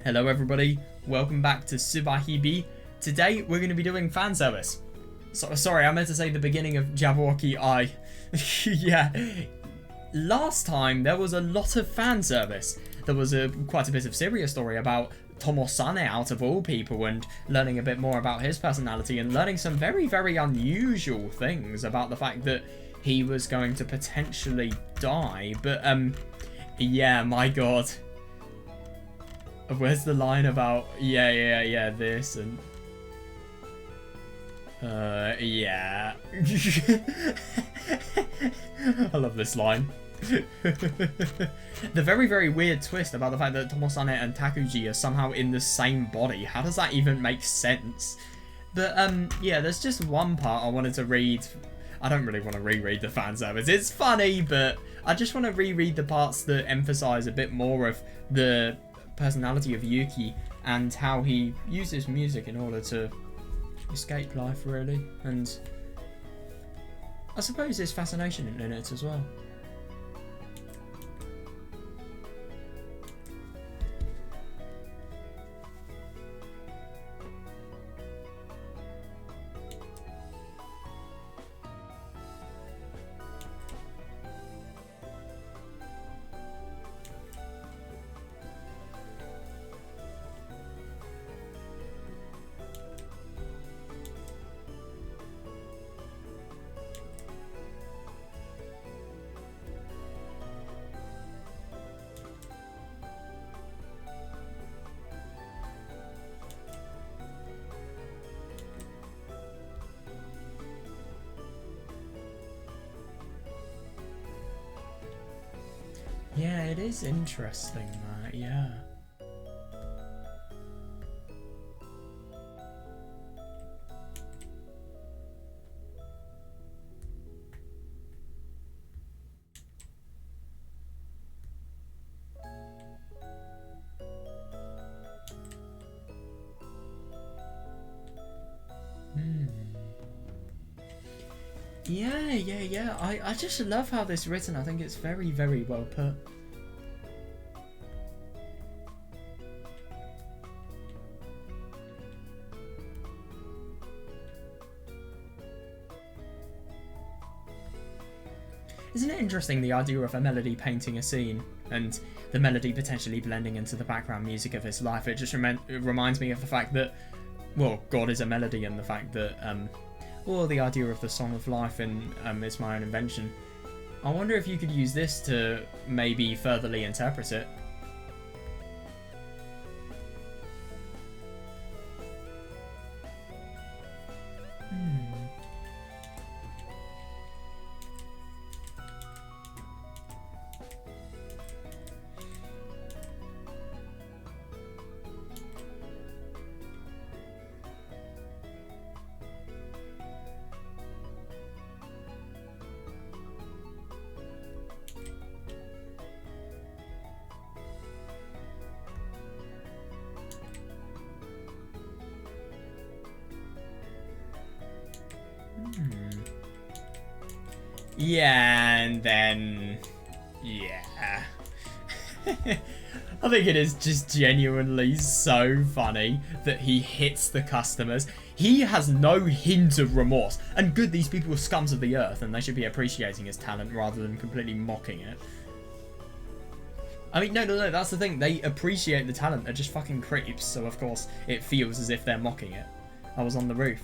Hello everybody, welcome back to Hibi. Today we're going to be doing fan service. Sorry, I meant to say the beginning of Jabberwocky Eye. Yeah, last time there was a lot of fan service. There was quite a bit of serious story about Tomosane out of all people and learning a bit more about his personality and learning some very, very unusual things about the fact that he was going to potentially die. But, yeah, my god. Where's the line about, yeah, this and... yeah. I love this line. The very, very weird twist about the fact that Tomosane and Takuji are somehow in the same body. How does that even make sense? But, yeah, there's just one part I wanted to read. I don't really want to reread the fan service. It's funny, but I just want to reread the parts that emphasize a bit more of the personality of Yuki and how he uses music in order to escape life, really, and I suppose there's fascination in it as well. Yeah, it is interesting, that, yeah. Yeah. I just love how this is written. I think it's very, very well put. Isn't it interesting, the idea of a melody painting a scene and the melody potentially blending into the background music of his life? It just reminds me of the fact that, well, God is a melody, and the fact that, well, the idea of the Song of Life in It's My Own Invention. I wonder if you could use this to maybe furtherly interpret it. Yeah, and then... yeah. I think it is just genuinely so funny that he hits the customers. He has no hint of remorse. And good, these people are scums of the earth, and they should be appreciating his talent rather than completely mocking it. I mean, no, that's the thing. They appreciate the talent. They're just fucking creeps, so of course it feels as if they're mocking it. I was on the roof.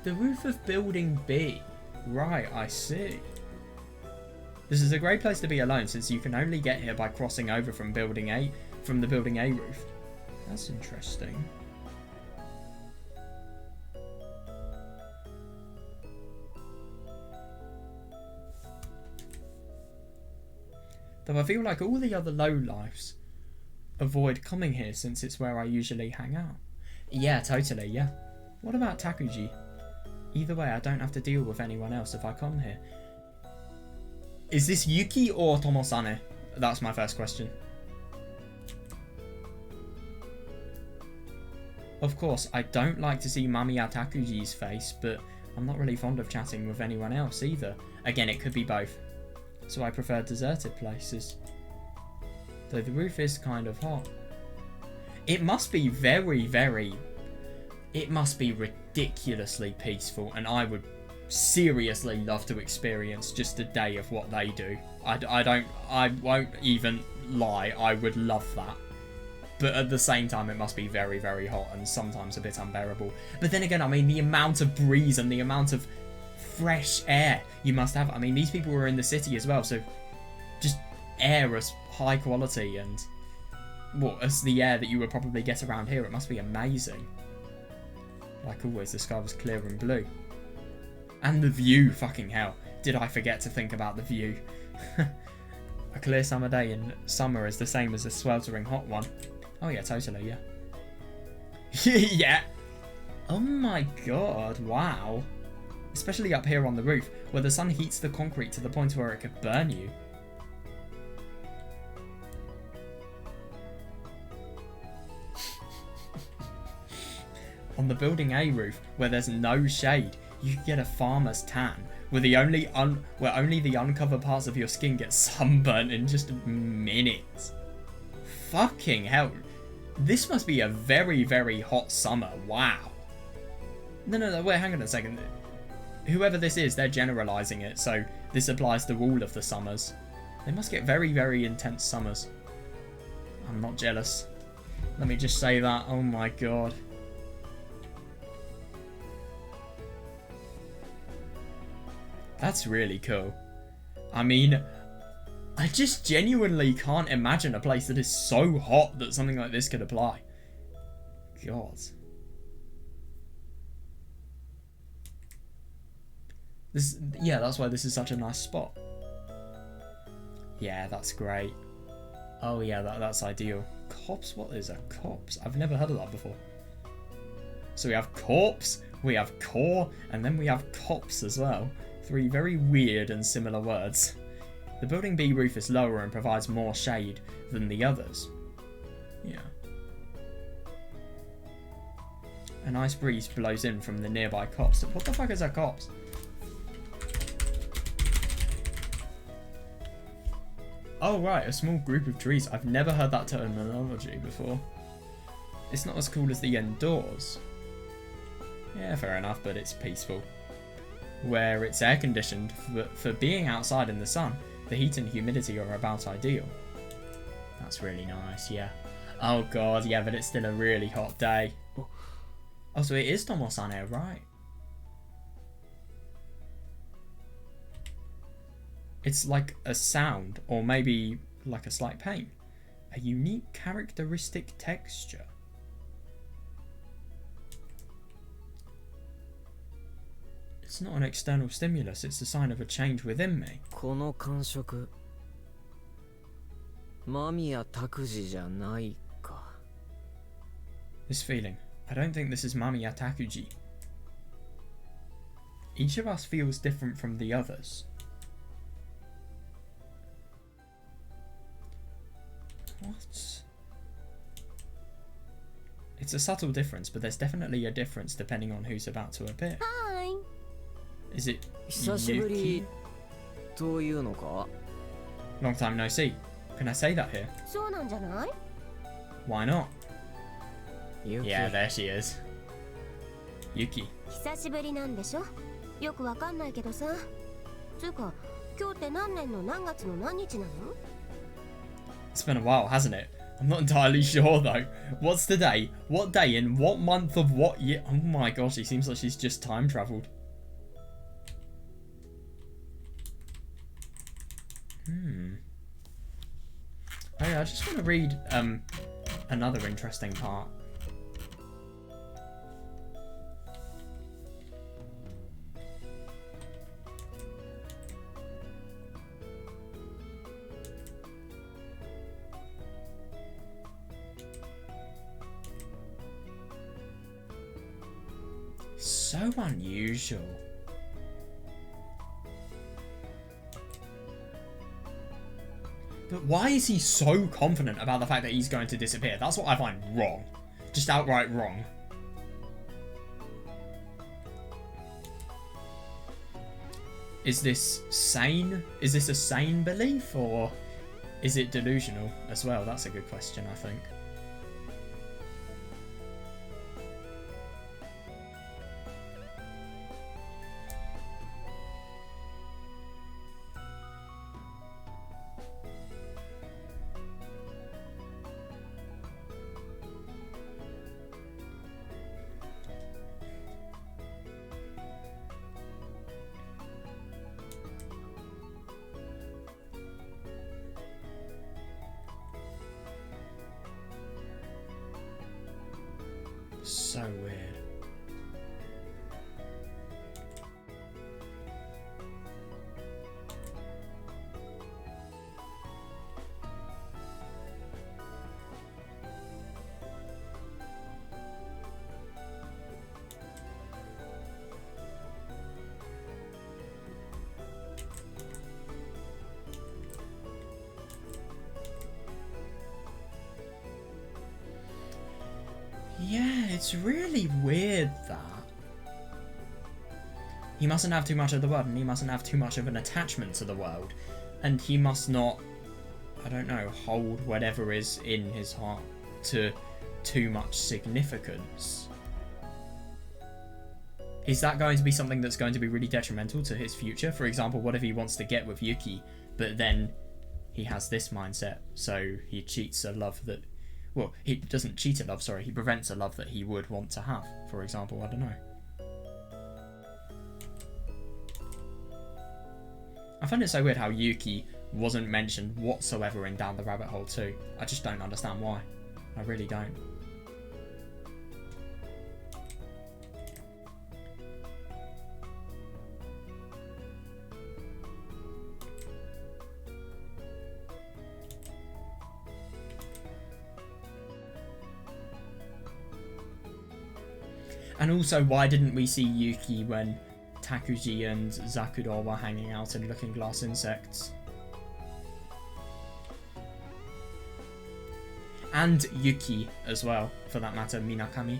The roof of Building B. Right, I see. This is a great place to be alone, since you can only get here by crossing over from the Building A roof. That's interesting. Though I feel like all the other lowlifes avoid coming here since it's where I usually hang out. Yeah, totally, yeah. What about Takuji? Either way, I don't have to deal with anyone else if I come here. Is this Yuki or Tomosane? That's my first question. Of course, I don't like to see Mamiya Takuji's face, but I'm not really fond of chatting with anyone else either. Again, it could be both. So I prefer deserted places. Though the roof is kind of hot. it must be very, very... It must be ridiculously peaceful, and I would seriously love to experience just a day of what they do. I won't even lie, I would love that. But at the same time, it must be very, very hot and sometimes a bit unbearable. But then again, I mean, the amount of breeze and the amount of fresh air you must have. I mean, these people were in the city as well, so just air as high quality and, well, as the air that you would probably get around here, it must be amazing. Like always, the sky was clear and blue. And the view, fucking hell. Did I forget to think about the view? A clear summer day in summer is the same as a sweltering hot one. Oh yeah, totally, yeah. Yeah. Oh my god, wow. Especially up here on the roof, where the sun heats the concrete to the point where it could burn you. On the building A roof, where there's no shade, you can get a farmer's tan, where only the uncovered parts of your skin get sunburnt in just minutes. Fucking hell. This must be a very, very hot summer. Wow. No, wait, hang on a second. Whoever this is, they're generalizing it, so this applies to all of the summers. They must get very, very intense summers. I'm not jealous. Let me just say that. Oh my god. That's really cool. I mean, I just genuinely can't imagine a place that is so hot that something like this could apply. God. Yeah, that's why this is such a nice spot. Yeah, that's great. Oh yeah, that's ideal. Cops? What is a cops? I've never heard of that before. So we have corpse, we have core, and then we have cops as well. 3 very weird and similar words. The building B roof is lower and provides more shade than the others. Yeah. A nice breeze blows in from the nearby copse. What the fuck is a copse? Oh right, a small group of trees. I've never heard that terminology before. It's not as cool as the indoors. Yeah, fair enough, but it's peaceful. Where it's air conditioned, for being outside in the sun, the heat and humidity are about ideal. That's really nice, yeah. Oh god, yeah, but it's still a really hot day. Oh, so it is Tomosane, right? It's like a sound, or maybe like a slight pain. A unique characteristic texture. It's not an external stimulus, it's a sign of a change within me. This feeling. I don't think this is Mamiya Takuji. Each of us feels different from the others. What? It's a subtle difference, but there's definitely a difference depending on who's about to appear. Hi. Is it Yuki? Long time no see. Can I say that here? Why not? Yuki. Yeah, there she is. Yuki. It's been a while, hasn't it? I'm not entirely sure though. What's the day? What day in what month of what year? Oh my gosh, she seems like she's just time travelled. Oh yeah, I just want to read another interesting part. So unusual. But why is he so confident about the fact that he's going to disappear? That's what I find wrong. Just outright wrong. Is this sane? Is this a sane belief, or is it delusional as well? That's a good question, I think. So weird. Yeah, it's really weird that he mustn't have too much of the world and he mustn't have too much of an attachment to the world, and he must not, I don't know, hold whatever is in his heart to too much significance. Is that going to be something that's going to be really detrimental to his future? For example, what if he wants to get with Yuki, but then he has this mindset, so he cheats a love that... Well, he doesn't cheat a love, sorry, he prevents a love that he would want to have, for example, I don't know. I find it so weird how Yuki wasn't mentioned whatsoever in Down the Rabbit Hole too. I just don't understand why. I really don't. And also, why didn't we see Yuki when Takuji and Zakuro were hanging out and looking glass insects? And Yuki as well, for that matter, Minakami.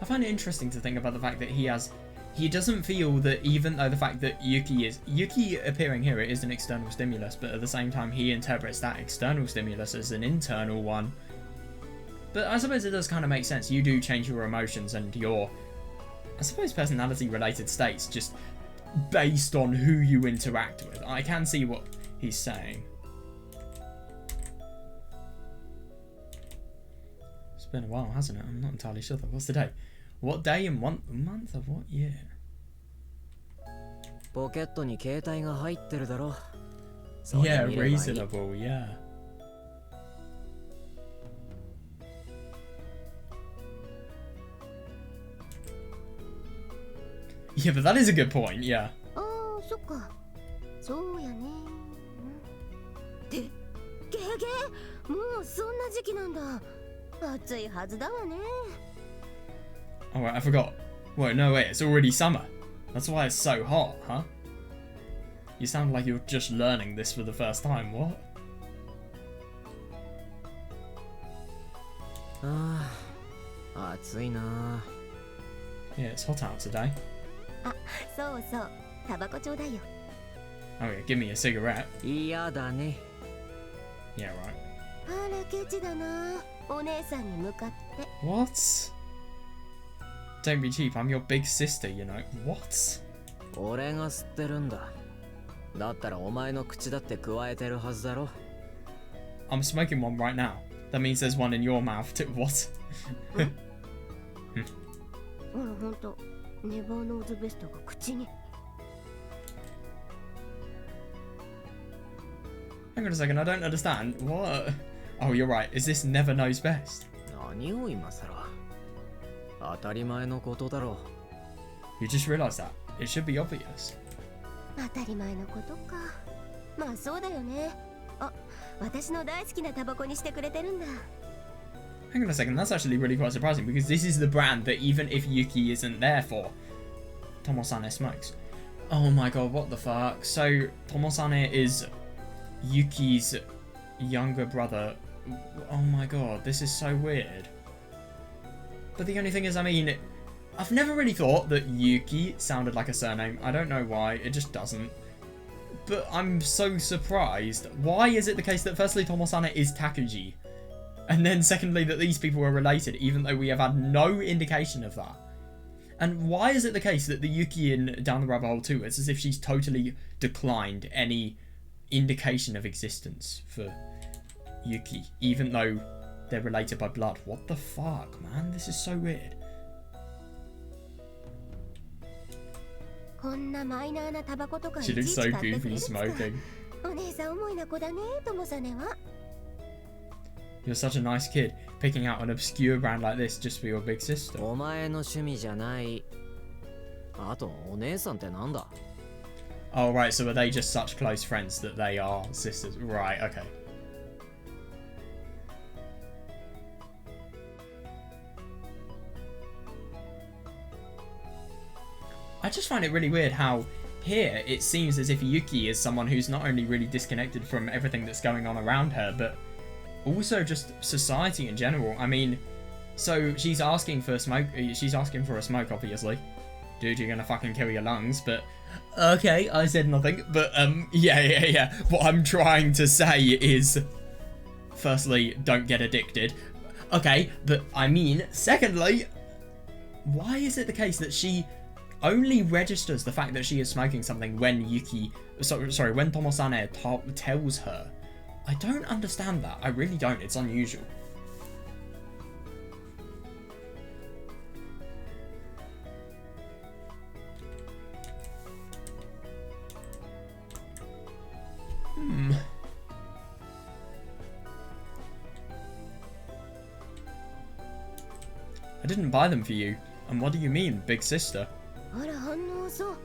I find it interesting to think about the fact that he doesn't feel that, even though the fact that Yuki appearing here, it is an external stimulus, but at the same time he interprets that external stimulus as an internal one. But I suppose it does kind of make sense. You do change your emotions and your, I suppose, personality related states just based on who you interact with. I can see what he's saying. It's been a while, hasn't it? I'm not entirely sure though. What's the day? What day and what month of what year? ポケットに携帯が入ってるだろ。 Yeah, reasonable, yeah. Yeah, but that is a good point, yeah. ああ、そっか。そうやね。ゲゲもうそんな時期なんだ。暑いはずだわね。 Oh, wait, I forgot. Wait, no, wait, it's already summer. That's why it's so hot, huh? You sound like you're just learning this for the first time, what? ああ、暑いな。 Yeah, it's hot out today. あ、そうそう。タバコちょうだいよ。 Oh yeah, give me a cigarette. 嫌だね。 Yeah, right. あらケチだな。お姉さんに向かって。 What? Don't be cheap, I'm your big sister, you know. What? 俺が吸ってるんだ。だったらお前の口だって加えてるはずだろ。 I'm smoking one right now. That means there's one in your mouth too. What? ほらほんと。ネバーノーズベストが口に。 Hang on a second, I don't understand. What? Oh, you're right. Is this never knows best? 何を今さら。当たり前のことだろ。 You just realised that. It should be obvious. 当たり前のことか。まあそうだよね。あ、私の大好きなタバコにしてくれてるんだ。Hang on a second, that's actually really quite surprising because this is the brand that even if Yuki isn't there for, Tomosane smokes. Oh my god, what the fuck? So, Tomosane is Yuki's younger brother. Oh my god, this is so weird. But the only thing is, I mean, I've never really thought that Yuki sounded like a surname. I don't know why, it just doesn't. But I'm so surprised. Why is it the case that firstly Tomosane is Takuji? And then secondly that these people are related, even though we have had no indication of that? And why is it the case that the Yuki in Down the Rabbit Hole 2, it's as if she's totally declined any indication of existence for Yuki, even though they're related by blood? What the fuck, man? This is so weird. こんなマイナーなタバコとかい She ちい looks ち so 買ってくれ goofy るつか smoking. お姉さん思いな子だねともさねは You're such a nice kid, picking out an obscure brand like this just for your big sister. お前の趣味じゃない。あとお姉さんってなんだ？ Oh, right, so are they just such close friends that they are sisters? Right, okay. I just find it really weird how here it seems as if Yuki is someone who's not only really disconnected from everything that's going on around her, but also just society in general. I mean, so she's asking for smoke. She's asking for a smoke, obviously. Dude, you're gonna fucking kill your lungs, but okay, I said nothing. But yeah. What I'm trying to say is, firstly, don't get addicted. Okay, but I mean, secondly, why is it the case that she only registers the fact that she is smoking something when when Tomosane tells her? I don't understand that. I really don't. It's unusual. I didn't buy them for you. And what do you mean, big sister? あら反応そう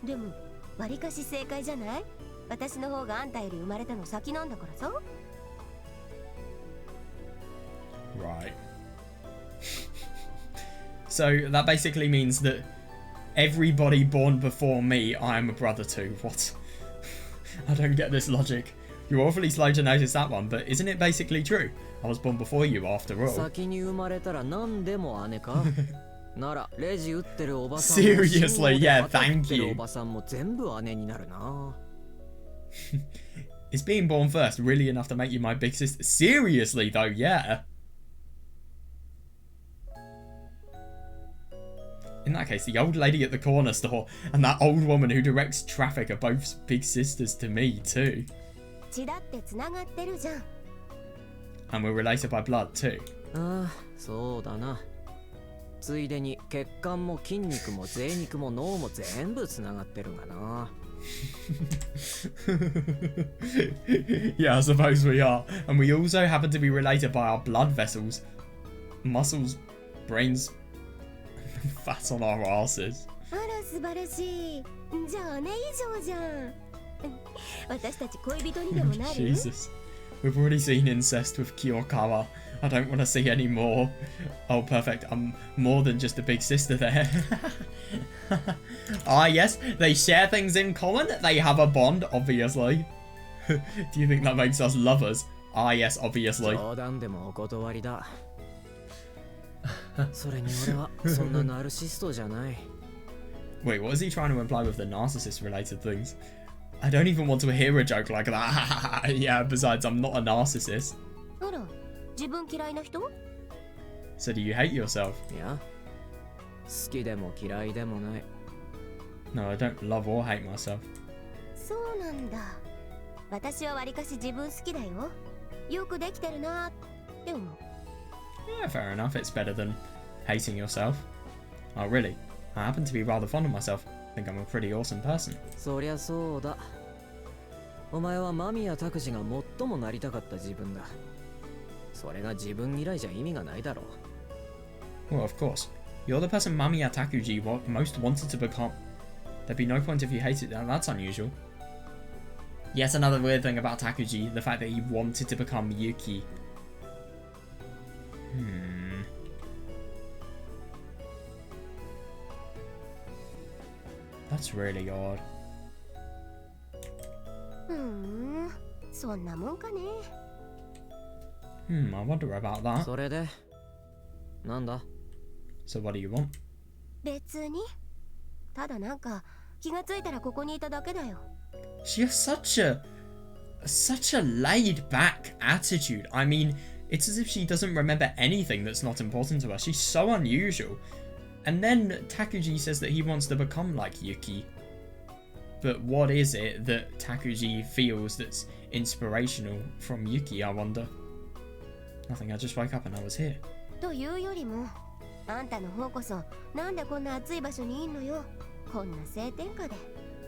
でもわりかし正解じゃない私の方があんたより生まれたの先なんだからさ Right. So that basically means that everybody born before me, I am a brother to. What? I don't get this logic. You're awfully slow to notice that one, but isn't it basically true? I was born before you, after all. 先に生まれたら何でも姉か。ならレジ打ってるおばさん Seriously, yeah, thank you. おばさんも全部姉になるな。Is being born first really enough to make you my big sister? Seriously though, yeah. In that case, the old lady at the corner store and that old woman who directs traffic are both big sisters to me too. 血だってつながってるじゃん And we're related by blood too. ああ、そうだな。ついでに血管も筋肉も贅肉も脳も全部つながってるがな。Yeah, I suppose we are. And we also happen to be related by our blood vessels, muscles, brains, fat on our asses. あら素晴らしいじゃあ姉以上じゃん私たち恋人にでもなる Jesus. We've already seen incest with Kiyokawa. I don't want to see any more. Oh, perfect. I'm more than just a big sister there. Ah, yes. They share things in common. They have a bond, obviously. Do you think that makes us lovers? Ah, yes, obviously. 冗談でもお断りだ。それに俺はそんなナルシストじゃない。Wait, what is he trying to imply with the narcissist-related things? I don't even want to hear a joke like that. Yeah, besides, I'm not a narcissist. あら自分嫌いな人 So do you hate yourself? いや、好きでも嫌いでもない。No, I don't love or hate myself. そうなんだ私はわりかし自分好きだよよくできてるなって思う Yeah, fair enough. It's better than hating yourself. Oh, really? I happen to be rather fond of myself. I think I'm a pretty awesome person. そりゃそうだ。お前は間宮拓司が最もなりたかった自分だ。それが自分嫌いじゃ意味がないだろう。Well, of course. You're the person Mamiya Takuji most wanted to become. There'd be no point if you hated that. That's unusual. Yes, another weird thing about Takuji, the fact that he wanted to become Yuki. That's really odd. そんなもんかね。I wonder about that. それでなんだ So what do you want? 別に。ただなんか気がついたらここにいただけだよ。She has such a laid back attitude. I mean, it's as if she doesn't remember anything that's not important to her. She's so unusual. And then Takuji says that he wants to become like Yuki. But what is it that Takuji feels that's inspirational from Yuki, I wonder? Nothing, I just woke up and I was here. というよりも、あんたの方こそなんでこんな暑い場所にいんのよ。こんな晴天下で。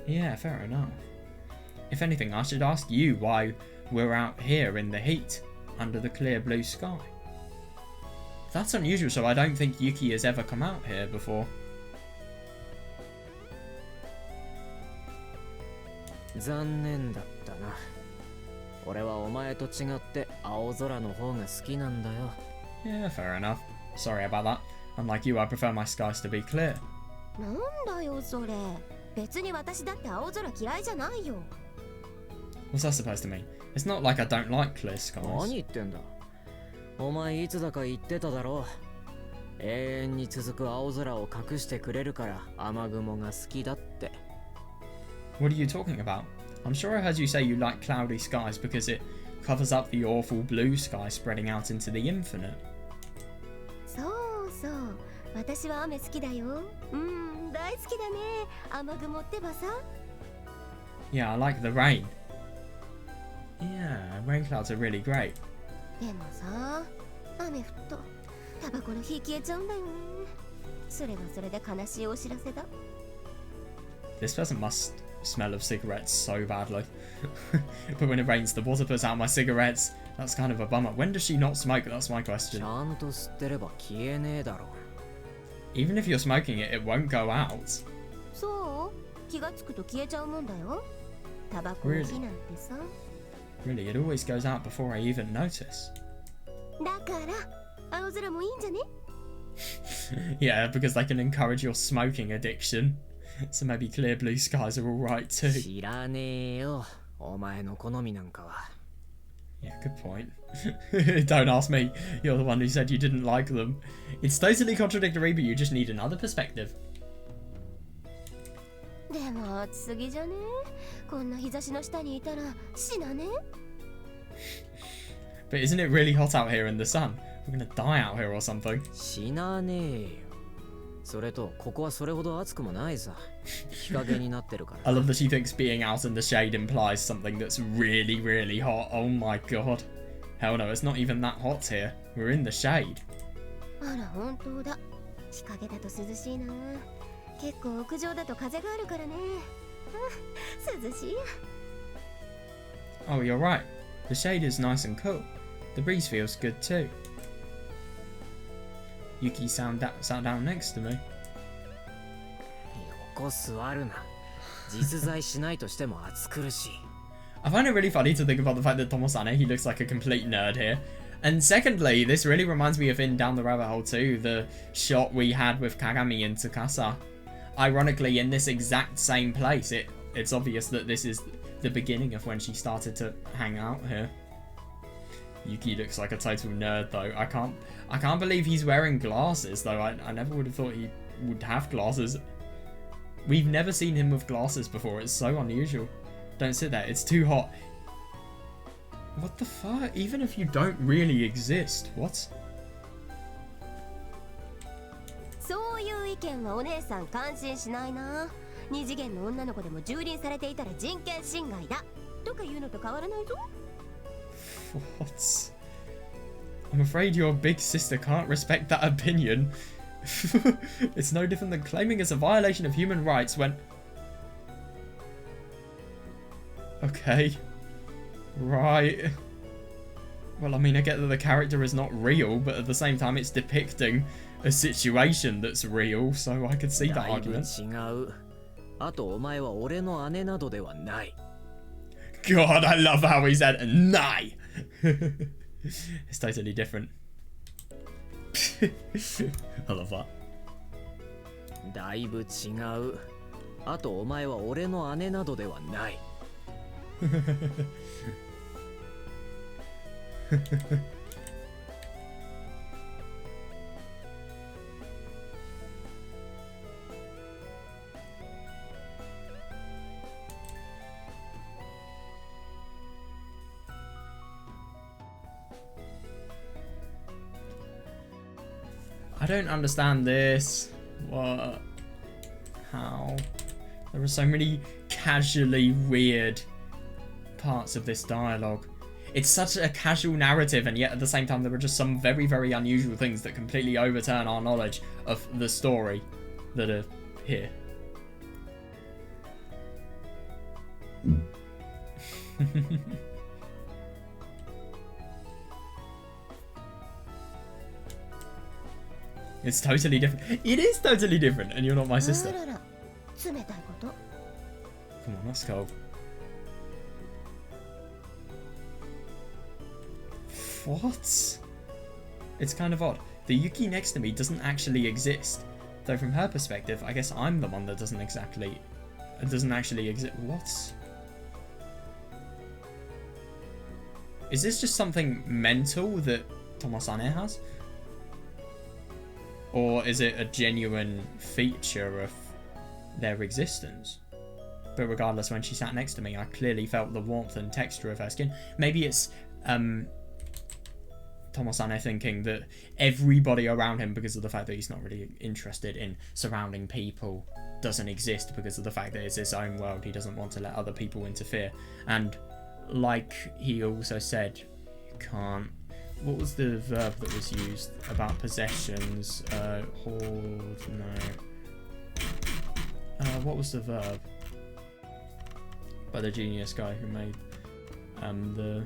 Yeah, fair enough. If anything, I should ask you why we're out here in the heat, under the clear blue sky. That's unusual, so I don't think Yuki has ever come out here before. 残念だったな。俺はお前と違って青空の方が好きなんだよ。Yeah, fair enough. Sorry about that. Unlike you, I prefer my skies to be clear. なんだよそれ。別に私だって青空嫌いじゃないよ。What's that supposed to mean? It's not like I don't like clear skies. 何言ってんだ。お前いつだか言ってただろう。永遠に続く青空を隠してくれるから雨雲が好きだって。What are you talking about? I'm sure I heard you say you like cloudy skies because it covers up the awful blue sky spreading out into the infinite. そうそう。私は雨好きだよ。大好きだね。雨雲ってばさ。Yeah, I like the rain. Yeah, rain clouds are really great. でもさ、雨降っとタバコの火消えちゃうんだよね。それはそれで悲しいお知らせだ。This person must smell of cigarettes so badly. But when it rains, the water puts out my cigarettes. That's kind of a bummer. When does she not smoke? That's my ち question. ゃんと吸ってれば消えねえだろ。Even if you're smoking it, it won't go out. そう？気がつくと消えちゃうもんだよ。タバコの火なんてさ。Really, it always goes out before I even notice. だから青空もいいんじゃね？ Yeah, because they can encourage your smoking addiction. So maybe clear blue skies are alright too. 知らねえよ。お前の好みなんかは。Yeah, good point. Don't ask me. You're the one who said you didn't like them. It's totally contradictory, but you just need another perspective. でも暑すぎじゃね？こんな日差しの下にいたら死なね？ But isn't it really hot out here in the sun? We're gonna die out here or something. 死なねえよ。それとここはそれほど暑くもないさ。日陰になってるから。I love that she thinks being out in the shade implies something that's really, really hot. Oh my god. Hell no, it's not even that hot here. We're in the shade. あら本当だ。日陰だと涼しいな。結構屋上だと風があるからね。涼しいや。 Oh, you're right. The shade is nice and cool. The breeze feels good too. Yuki sat down next to me. 横座るな。実在しないとしても暑苦しい。I find it really funny to think about the fact that Tomosane, he looks like a complete nerd here. And secondly, this really reminds me of in Down the Rabbit Hole 2, the shot we had with Kagami and Tsukasa. Ironically, in this exact same place, it's obvious that this is the beginning of when she started to hang out here. Yuki looks like a total nerd though. I can't believe he's wearing glasses though. I never would have thought he would have glasses. We've never seen him with glasses before. It's so unusual. Don't sit there. It's too hot. What the fuck? Even if you don't really exist. What? そういう意見はお姉さん感心しないな。二次元の女の子でも蹂躙されていたら人権侵害だとか言うのと変わらないぞ。What? I'm afraid your big sister can't respect that opinion. It's no different than claiming it's a violation of human rights when... Okay. Right. Well, I mean, I get that the character is not real, but at the same time it's depicting a situation that's real, so I could see that だいぶ argument. 違う。あとお前は俺の姉などではない。 God, I love how he said, "Nai." It's totally different. I love that. だいぶ違う。あとお前は俺の姉などではない。I don't understand this. What? How? There are so many casually weird parts of this dialogue. It's such a casual narrative, and yet at the same time there are just some very, very unusual things that completely overturn our knowledge of the story that are here. It's totally different. It is totally different, and you're not my sister. Come on, let's go. What? It's kind of odd. The Yuki next to me doesn't actually exist. Though from her perspective, I guess I'm the one that doesn't actually exist. What? Is this just something mental that Tomosane has? Or is it a genuine feature of their existence? But regardless, when she sat next to me, I clearly felt the warmth and texture of her skin. Maybe it's Tomosane thinking that everybody around him, because of the fact that he's not really interested in surrounding people, doesn't exist because of the fact that it's his own world. He doesn't want to let other people interfere. And like he also said, you can't... What was the verb that was used about possessions? Hold, no. What was the verb? By the genius guy who made the...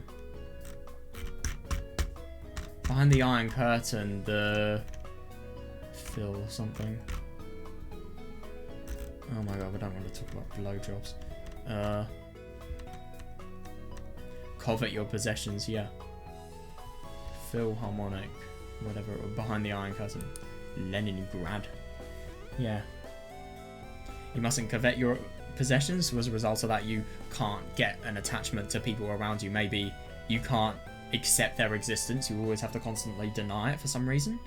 Behind the Iron Curtain, the... Fill something. Oh my god, we don't want to talk about blowjobs. Covet your possessions, yeah. Philharmonic, whatever, behind the Iron Curtain. Leningrad. Yeah. You mustn't covet your possessions. So as a result of that, you can't get an attachment to people around you. Maybe you can't accept their existence. You always have to constantly deny it for some reason.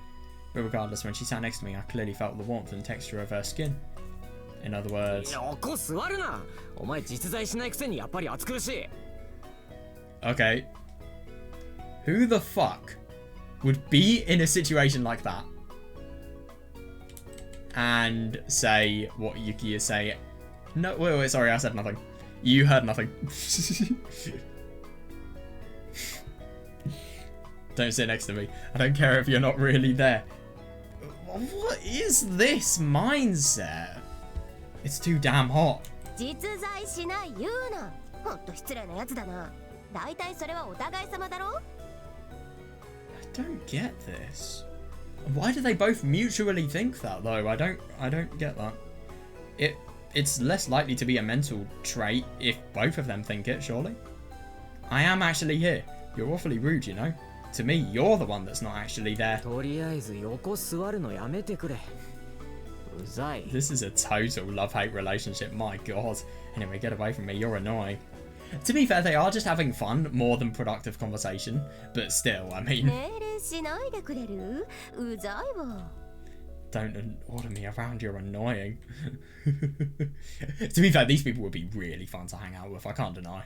But regardless, when she sat next to me, I clearly felt the warmth and texture of her skin. In other words... Okay. Who the fuck would be in a situation like that and say what Yuki is saying? No, wait, sorry, I said nothing. You heard nothing. Don't sit next to me. I don't care if you're not really there. What is this mindset? It's too damn hot. I don't get this. Why do they both mutually think that though? I don't get that. It's less likely to be a mental trait if both of them think it, surely. I am actually here. You're awfully rude, you know. To me, you're the one that's not actually there. This is a total love-hate relationship, my god. Anyway, get away from me, you're annoying. To be fair, they are just having fun more than productive conversation, but still, I mean... Don't order me around, you're annoying. To be fair, these people would be really fun to hang out with, I can't deny.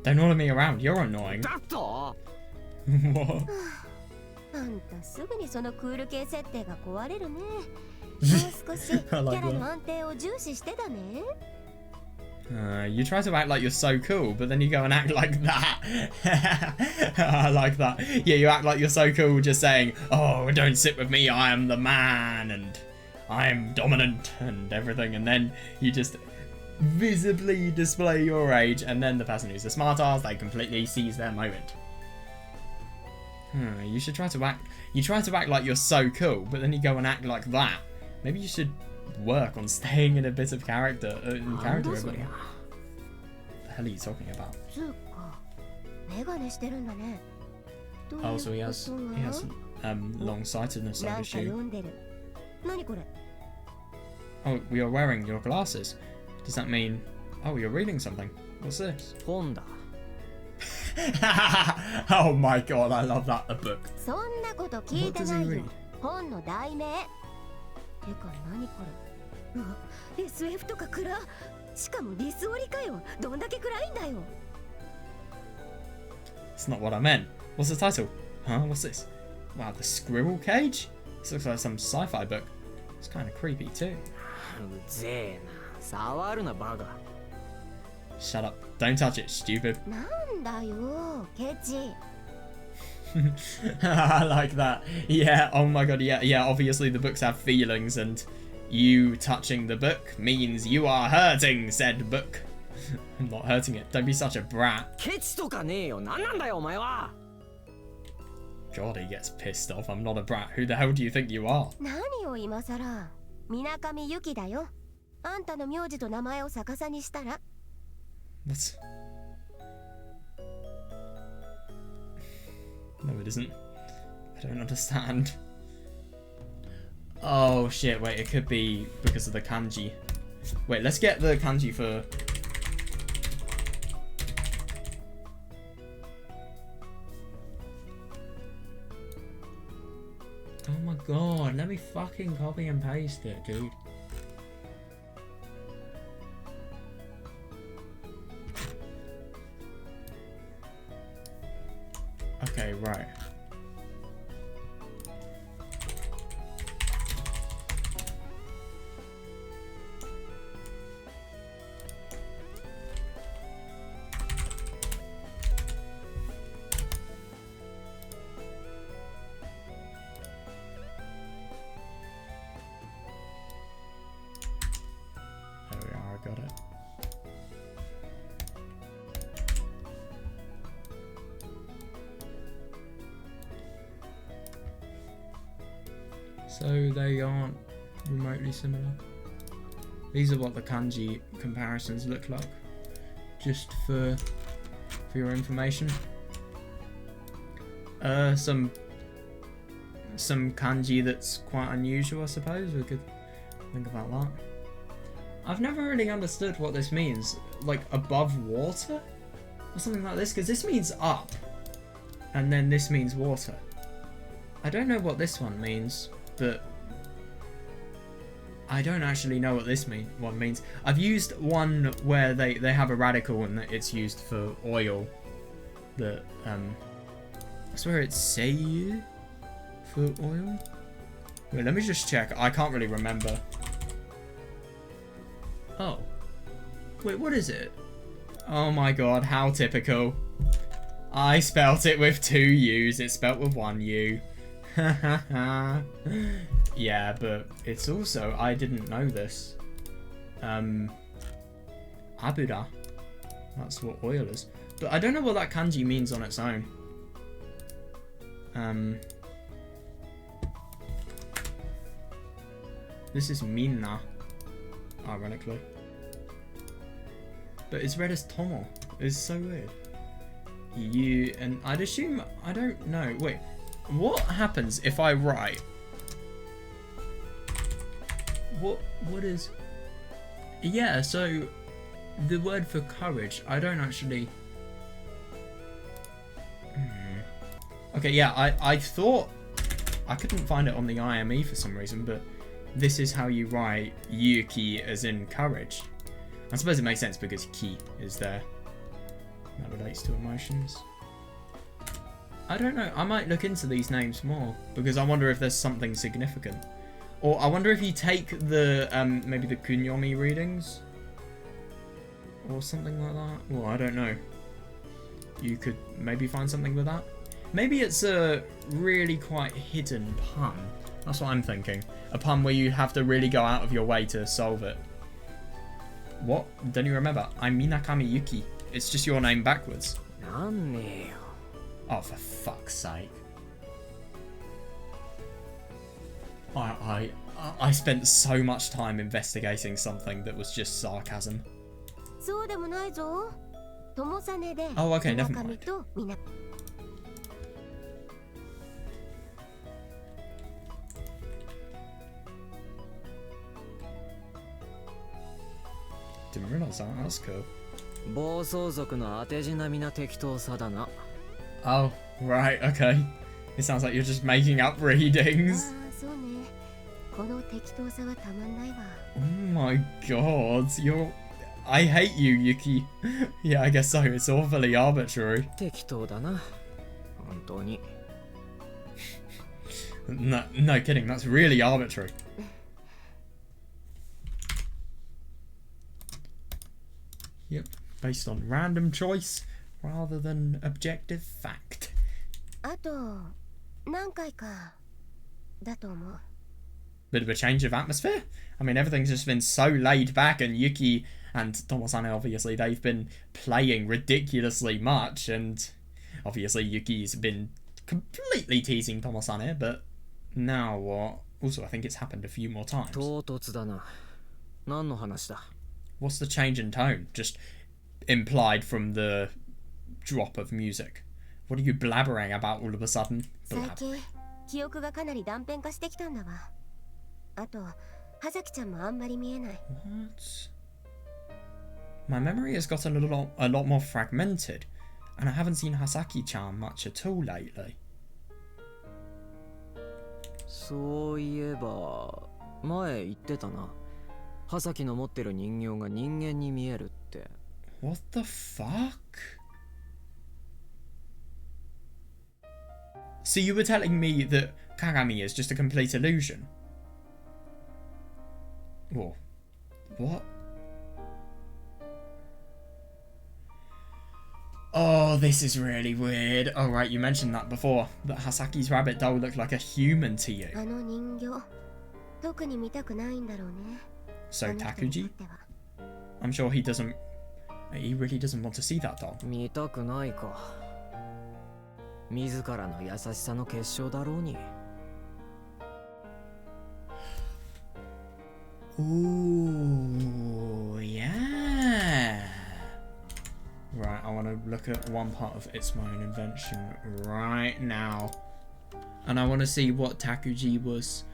Don't order me around, you're annoying. What? あんたすぐにそのクール系設定が壊れるね。もう少しキャラの安定を重視してだね。You try to act like you're so cool, but then you go and act like that. I like that. Yeah, you act like you're so cool just saying, oh, don't sit with me, I am the man, and I am dominant, and everything, and then you just visibly display your age, and then the person who's the smart ass, they completely seize their moment. You should try to act. You try to act like you're so cool, but then you go and act like that. Maybe you should work on staying in a bit of character. What the hell are you talking about? Oh, so he has long-sightedness on his shoe. Oh, you're wearing your glasses. Does that mean... Oh, you're reading something. What's this? Honda. Oh my god, I love that. A book. What does he read? It's not what I meant. What's the title? Huh? What's this? Wow, the Squirrel Cage? This looks like some sci-fi book. It's kind of creepy too. Shut up. Don't touch it, stupid. I like that. Yeah, oh my god, yeah, obviously the books have feelings, and you touching the book means you are hurting said book. I'm not hurting it. Don't be such a brat. God, he gets pissed off. I'm not a brat. Who the hell do you think you are? What? No, it isn't. I don't understand. Oh shit, wait, it could be because of the kanji. Wait, let's get the kanji for... Oh my god, let me fucking copy and paste it, dude. Okay, right. There we are, I got it. So they aren't remotely similar. These are what the kanji comparisons look like, just for your information. Some kanji that's quite unusual, I suppose. We could think about that. I've never really understood what this means, like above water or something like this, because this means up, and then this means water. I don't know what this one means. But I don't actually know what this one means. I've used one where they have a radical and it's used for oil. That I swear it's seiyu for oil. Wait, let me just check. I can't really remember. Oh. Wait, what is it? Oh my god, how typical. I spelt it with 2 U's. It's spelt with 1 U. Yeah, but it's also, I didn't know this. Abuda. That's what oil is. But I don't know what that kanji means on its own. This is minna, ironically. But it's read as tomo. It's so weird. You, and I'd assume, I don't know. Wait. What happens if I write? What is? Yeah, so the word for courage, I don't actually. Okay, yeah, I thought I couldn't find it on the IME for some reason, but this is how you write Yuki as in courage. I suppose it makes sense because ki is there. That relates to emotions. I don't know, I might look into these names more, because I wonder if there's something significant. Or I wonder if you take the, maybe the kunyomi readings? Or something like that? Well, I don't know. You could maybe find something with that? Maybe it's a really quite hidden pun. That's what I'm thinking. A pun where you have to really go out of your way to solve it. What? Don't you remember? I'm Minakami Yuki. It's just your name backwards. なんねえよ。 Oh, for fuck's sake. I spent so much time investigating something that was just sarcasm. そうでもないぞ。Tomosaneで Oh, okay, never 村上 mind. とみな Didn't realize that. That's cool. 暴走族の当て字並みな適当さだな。 Oh, right, okay. It sounds like you're just making up あ readings. あ、そうね。この適当さはたまんないわ。 Oh my god, I hate you, Yuki. Yeah, I guess so. It's awfully arbitrary. 適当だな。本当に。 No kidding, that's really arbitrary. Yep, based on random choice rather than objective fact. あと何回かだと思う。 Bit of a change of atmosphere. I mean, everything's just been so laid back, and Yuki and Tomosane, obviously, they've been playing ridiculously much, and obviously Yuki's been completely teasing Tomosane, but now what? Also, I think it's happened a few more times. 唐突だな。何の話だ。 What's the change in tone? Just implied from the drop of music. What are you blabbering about all of a sudden? 最近記憶がかなり断片化してきたんだわ。あと葉崎ちゃんもあんまり見えない。 What? My memory has got a lot more fragmented, and I haven't seen Hasaki-chan much at all lately. そういえば前言ってたな。葉崎の持ってる人形が人間に見えるって。 What the fuck? So you were telling me that Kagami is just a complete illusion? Whoa. What? Oh, this is really weird. Oh, right, you mentioned that before. That Hasaki's rabbit doll looked like a human to you. あの人形特に見たくないんだろうね。 So あの人にと Takuji? っては I'm sure he really doesn't want to see that doll. 見たくないか。自らの優しさの結晶だろうに。 Ooh, yeah. Right, I want to look at one part of It's My Own Invention right now. And I want to see what Takuji was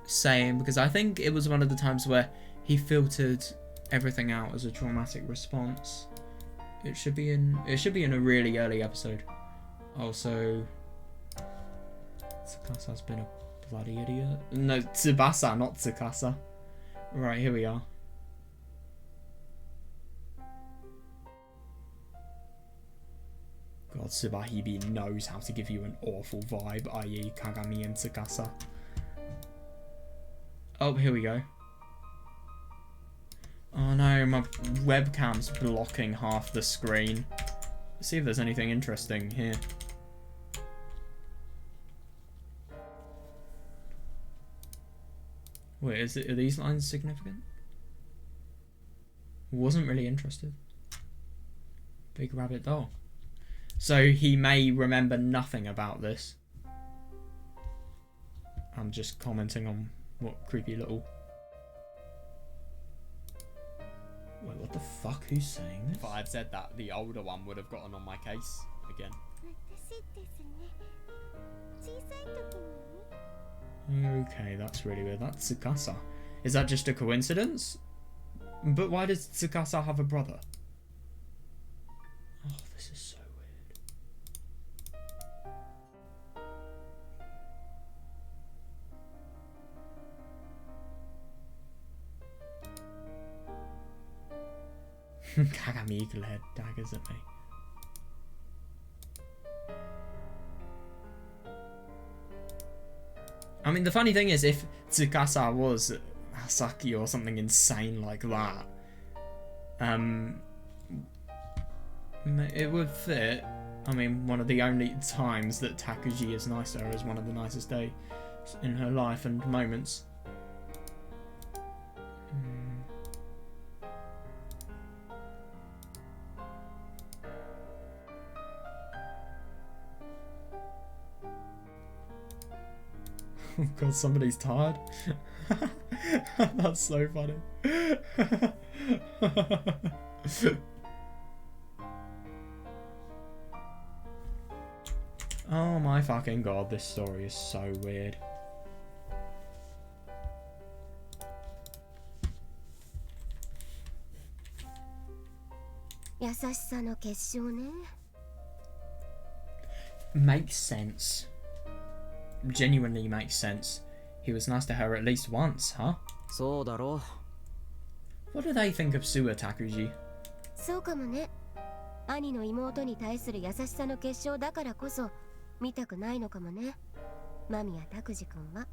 saying, because I think it was one of the times where he filtered everything out as a traumatic response. It should be in a really early episode. Also, Tsukasa's been a bloody idiot. No, Tsubasa, not Tsukasa. Right, here we are. God, Hibi knows how to give you an awful vibe, i.e. Kagami and Tsukasa. Oh, here we go. Oh no, my webcam's blocking half the screen. Let's see if there's anything interesting here. Wait, are these lines significant? Wasn't really interested. Big rabbit doll. So he may remember nothing about this. I'm just commenting on what creepy little... Wait, what the fuck? Who's saying this? If I had said that, the older one would have gotten on my case again. Okay, that's really weird. That's Tsukasa. Is that just a coincidence? But why does Tsukasa have a brother? Oh, this is so weird. Kagami Eaglehead daggers at me. I mean, the funny thing is, if Tsukasa was Hasaki or something insane like that, it would fit. I mean, one of the only times that Takuji is nice to her is one of the nicest days in her life and moments. Oh god, somebody's tired. That's so funny. Oh my fucking god, this story is so weird. Makes sense. Genuinely makes sense. He was nice to her at least once, huh? そうだろう。 What do they think of Suwa Takuji? そうかもね。兄の妹に対する優しさの結晶だからこそ見たくないのかもね。間宮拓司君は。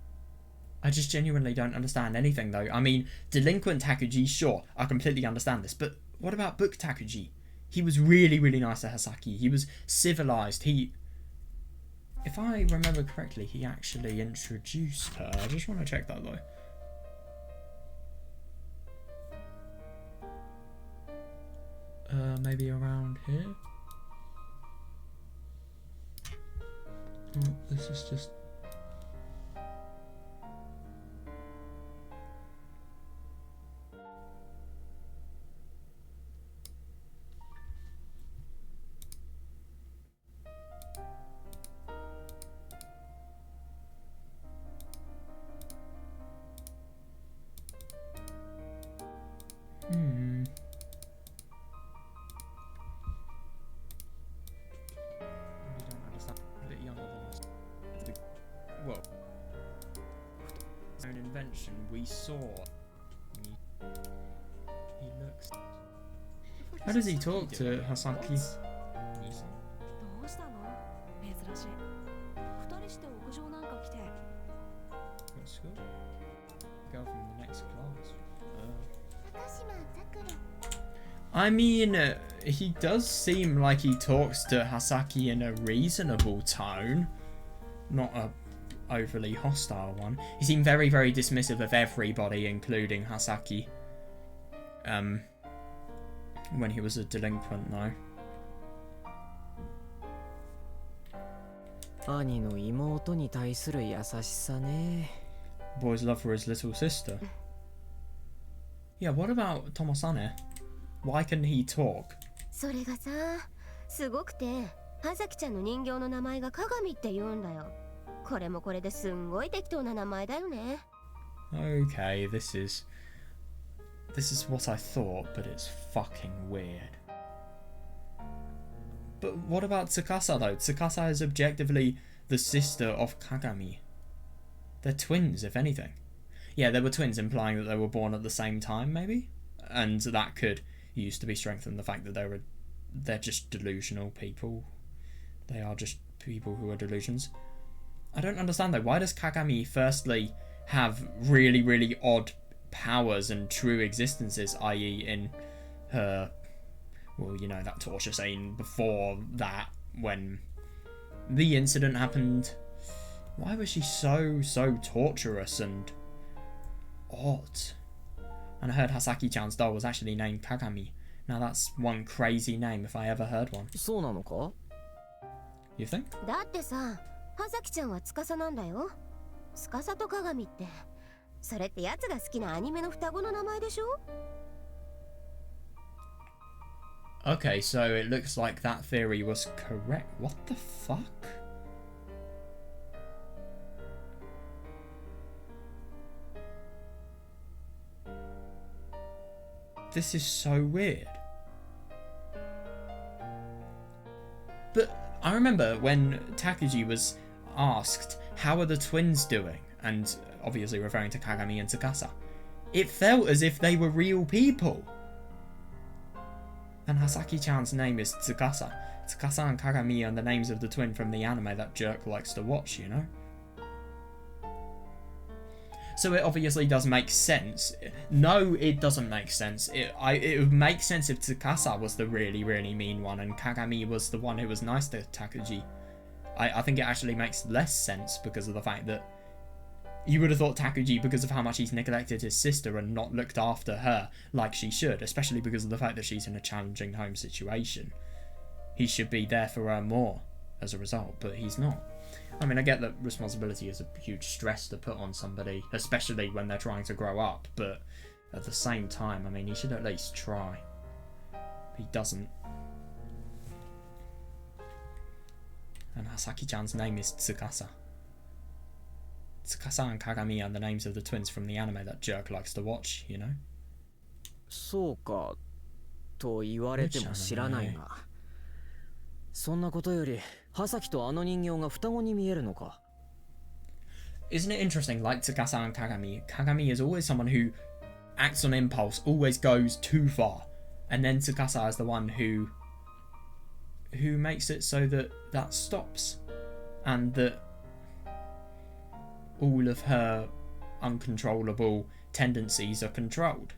I just genuinely don't understand anything though. I mean, delinquent Takuji, sure, I completely understand this, but what about book Takuji? He was really, really nice to Hasaki. He was civilized. If I remember correctly, he actually introduced her. I just want to check that though. Maybe around here? Oh, this is just... Whoa. An invention we saw. He looks... How does he talk to Hasaki? どうしたの？珍しい。二人して屋上なんか来て。 What school? Girl from the next class. I mean, he does seem like he talks to Hasaki in a reasonable tone. Not a overly hostile one. He seemed very, very dismissive of everybody, including Hasaki. When he was a delinquent, though. 兄の妹に対する優しさね。 Boy's love for his little sister. Yeah, what about Tomosane? Why couldn't he talk? それがさ、すごくて、葉崎ちゃんの人形の名前が鏡って言うんだよ。これもこれですんごい適当な名前だよね。Okay, this is what I thought, but it's fucking weird. But what about Tsukasa though? Tsukasa is objectively the sister of Kagami. They're twins, if anything. Yeah, they were twins, implying that they were born at the same time, maybe? And that could use to be strengthened the fact that they're just delusional people. They are just people who are delusions. I don't understand though, why does Kagami firstly have really, really odd powers and true existences, i.e. in her, well, you know, that torture scene before that, when the incident happened? Why was she so torturous and odd? And I heard Hasaki-chan's doll was actually named Kagami. Now that's one crazy name if I ever heard one. そうなのか? You think? だってさ、葉崎ちゃんは司なんだよ。司と鏡って、それってやつが好きなアニメの双子の名前でしょ? Okay, so it looks like that theory was correct. What the fuck? This is so weird. But I remember when Takuji was asked, how are the twins doing? And obviously referring to Kagami and Tsukasa. It felt as if they were real people. And Hasaki-chan's name is Tsukasa. Tsukasa and Kagami are the names of the twin from the anime that Jerk likes to watch, you know? So it obviously does make sense. No, it doesn't make sense. It would make sense if Tsukasa was the really, really mean one and Kagami was the one who was nice to Takuji. I think it actually makes less sense because of the fact that you would have thought Takuji, because of how much he's neglected his sister and not looked after her like she should, especially because of the fact that she's in a challenging home situation, he should be there for her more as a result, but he's not. I mean, I get that responsibility is a huge stress to put on somebody, especially when they're trying to grow up, but at the same time, I mean, he should at least try. He doesn't. And Hasaki-chan's name is Tsukasa. Tsukasa and Kagami are the names of the twins from the anime that Jerk likes to watch, you know? そうかと言われても知らないが、そんなことより葉崎とあの人形が双子に見えるのか。 Isn't it interesting, like Tsukasa and Kagami is always someone who acts on impulse, always goes too far, and then Tsukasa is the one who makes it so that that stops, and that all of her uncontrollable tendencies are controlled.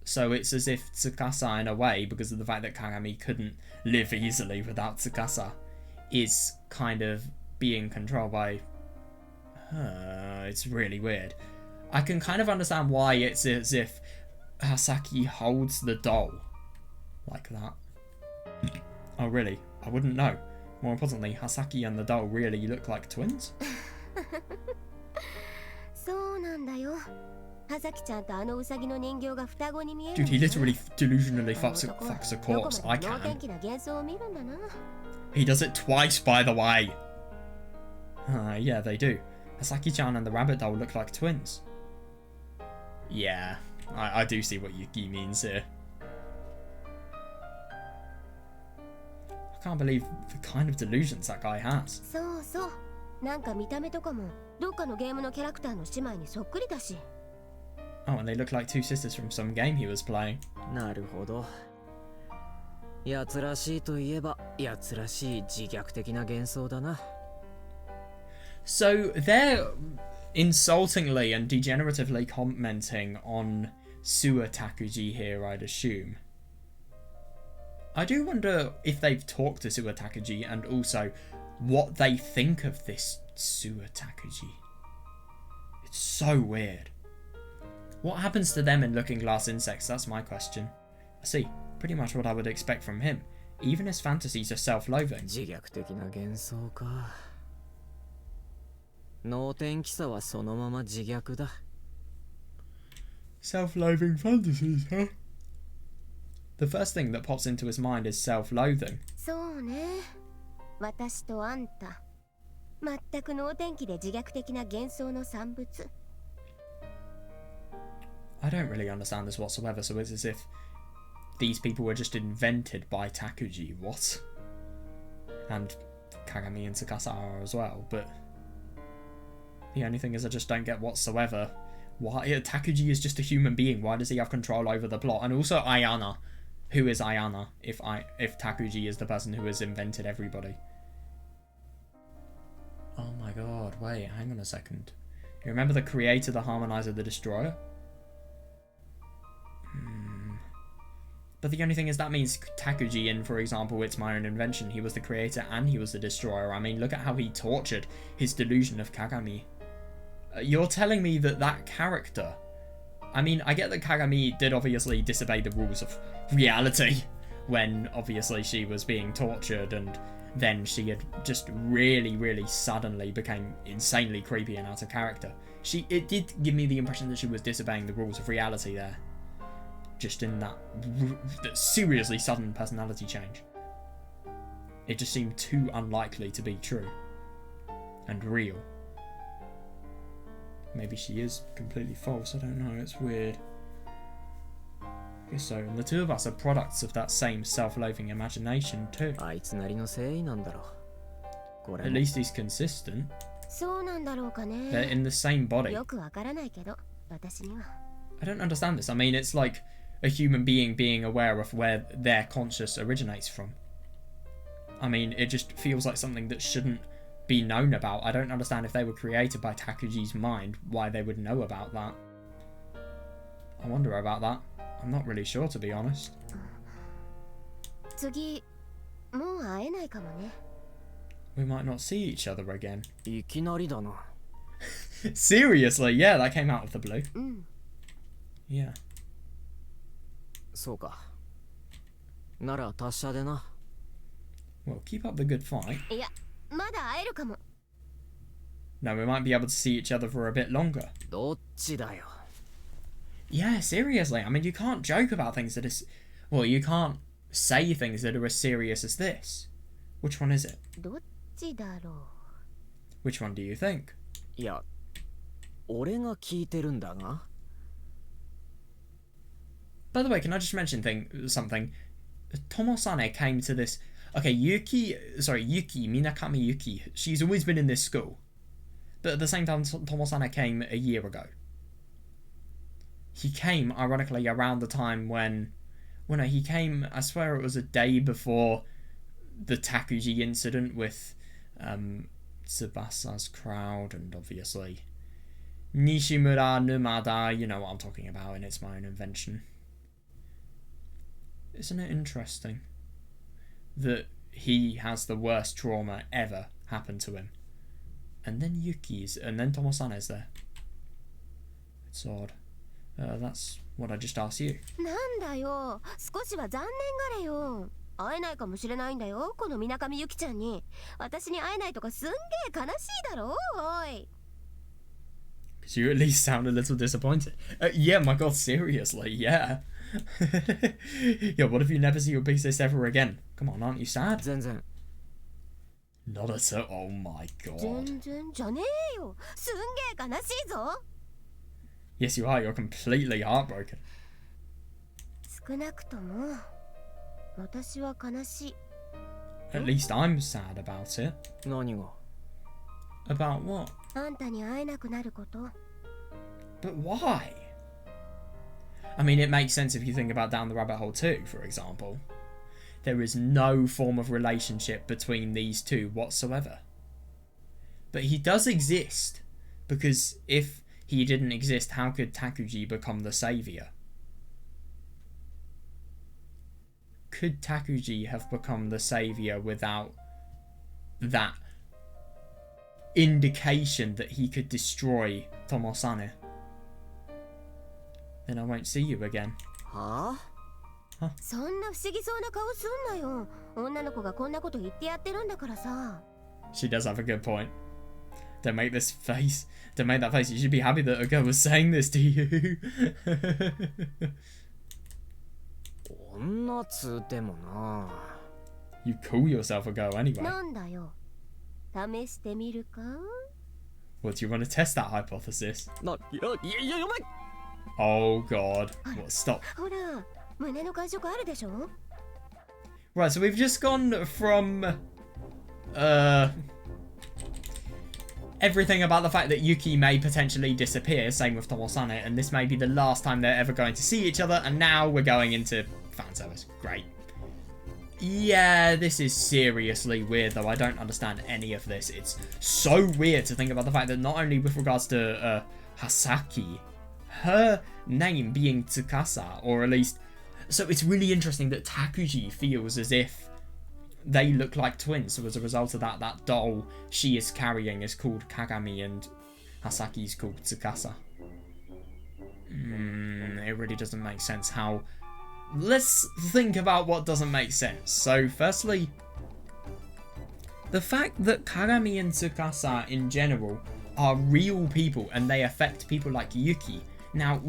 So it's as if Tsukasa, in a way, because of the fact that Kagami couldn't live easily without Tsukasa, is kind of being controlled by her. It's really weird. I can kind of understand why it's as if Hasaki holds the doll like that. Oh really? I wouldn't know. More importantly, Hasaki and the doll really look like twins? そうなんだよ。葉崎ちゃんとあのウサギの人形が双子に見える。 Dude, he literally delusionally fucks a ど corpse. こま I で能天 can. 気な幻想を見るんだな。 He does it twice, by the way. Yeah, they do. Hasaki-chan and the rabbit doll look like twins. Yeah, I do see what Yuki means here. I can't believe the kind of delusions that guy has. そうそう。なんか見た目とかもどっかのゲームのキャラクターの姉妹にそっくりだし。 Oh, and they look like two sisters from some game he was playing. なるほど。奴らしいといえば奴らしい自虐的な幻想だな。 So they're insultingly and degeneratively commenting on sewer Takuji here, I'd assume. I do wonder if they've talked to sewer Takuji and also what they think of this sewer Takuji. It's so weird. What happens to them in Looking Glass Insects? That's my question. I see. Pretty much what I would expect from him. Even his fantasies are self-loathing. 自虐的な幻想か。能天気さはそのまま自虐だ。 Self-loathing fantasies, huh? The first thing that pops into his mind is self-loathing. そうね。私とあんた。全く能天気で自虐的な幻想の産物。 I don't really understand this whatsoever, so it's as if these people were just invented by Takuji. What? And Kagami and Tsukasa are as well, but the only thing is I just don't get whatsoever why Takuji is just a human being. Why does he have control over the plot? And also Ayana. Who is Ayana if Takuji is the person who has invented everybody? Oh my god, wait, hang on a second. You remember the creator, the harmonizer, the destroyer? But the only thing is that means Takuji in, for example, It's My Own Invention, he was the creator and he was the destroyer. I mean, look at how he tortured his delusion of Kagami. You're telling me that that character... I mean, I get that Kagami did obviously disobey the rules of reality when obviously she was being tortured and then she had just really, really suddenly became insanely creepy and out of character. It did give me the impression that she was disobeying the rules of reality there. Just in that seriously sudden personality change. It just seemed too unlikely to be true. And real. Maybe she is completely false, I don't know, it's weird. I guess so, and the two of us are products of that same self-loathing imagination too. あいつなりの誠意なんだろう。これ At も least he's consistent. そうなんだろうか They're ね。 in the same body. よくわからないけど、私には。 I don't understand this. I mean, it's like a human being being aware of where their conscious originates from. I mean, it just feels like something that shouldn't be known about. I don't understand if they were created by Takuji's mind, why they would know about that. I wonder about that. I'm not really sure, to be honest. 次、もう会えないかもね。 We might not see each other again. いきなりだな。 Seriously, yeah, that came out of the blue. うん。 Yeah. そうか。なら達者でな。 Well, keep up the good fight. いや、まだ会えるかも。 No, we might be able to see each other for a bit longer. どっちだよ。 Yeah, seriously. I mean, you can't joke about things that is... Well, you can't say things that are as serious as this. Which one is it? どっちだろう。 Which one do you think? いや、俺が聞いてるんだが。 By the way, can I just mention something? Tomosane came to this... Okay, Yuki, Minakami Yuki, she's always been in this school. But at the same time, Tomosane came a year ago. He came, ironically, around the time when... Well, no, he came, I swear it was a day before the Takuji incident with Tsubasa's crowd and obviously Nishimura Numada, you know what I'm talking about, and it's my own invention. Isn't it interesting that he has the worst trauma ever happen to him? And then Yuki's, and then Tomosane's there. It's odd. That's what I just asked you. なんだよ、少しは残念がれよ。会えないかもしれないんだよ、この水上ゆきちゃんに。私に会えないとかすんげえ悲しいだろ、おい。 Because you at least sound a little disappointed. Yeah, my god, seriously, yeah. Yeah, what if you never see your pieces ever again? Come on, aren't you sad? 全然。 Not at all. Oh my god. 全然じゃねえよ。すんげえ悲しいぞ。 Yes, you are. You're completely heartbroken. 少なくとも私は悲しい。 At least I'm sad about it. 何が？ About what? あんたに会えなくなること。 But why? I mean, it makes sense if you think about Down the Rabbit Hole 2, for example. There is no form of relationship between these two whatsoever. But he does exist, because if he didn't exist, how could Takuji become the saviour? Could Takuji have become the saviour without that indication that he could destroy Tomosane? Then I won't see you again. はあ？ そんな不思議そうな顔すんなよ。女の子がこんなこと言ってやってるんだからさ。 She does have a good point. Don't make this face. Don't make that face. You should be happy that a girl was saying this to you. 女つうてもな。 You call yourself a girl anyway. なんだよ。試してみるか？ What, do you want to test that hypothesis? いや、お前。 Oh god. What, stop. ほら、胸の感触あるでしょ？ Right, so we've just gone from everything about the fact that Yuki may potentially disappear, same with Tomosane, and this may be the last time they're ever going to see each other, and now we're going into fan service. Great. Yeah, this is seriously weird, though. I don't understand any of this. It's so weird to think about the fact that not only with regards to Hasaki, her name being Tsukasa, or at least... So it's really interesting that Takuji feels as if they look like twins. So as a result of that, that doll she is carrying is called Kagami and Hasaki's called Tsukasa. It really doesn't make sense how... Let's think about what doesn't make sense. So firstly, the fact that Kagami and Tsukasa in general are real people and they affect people like Yuki. Now,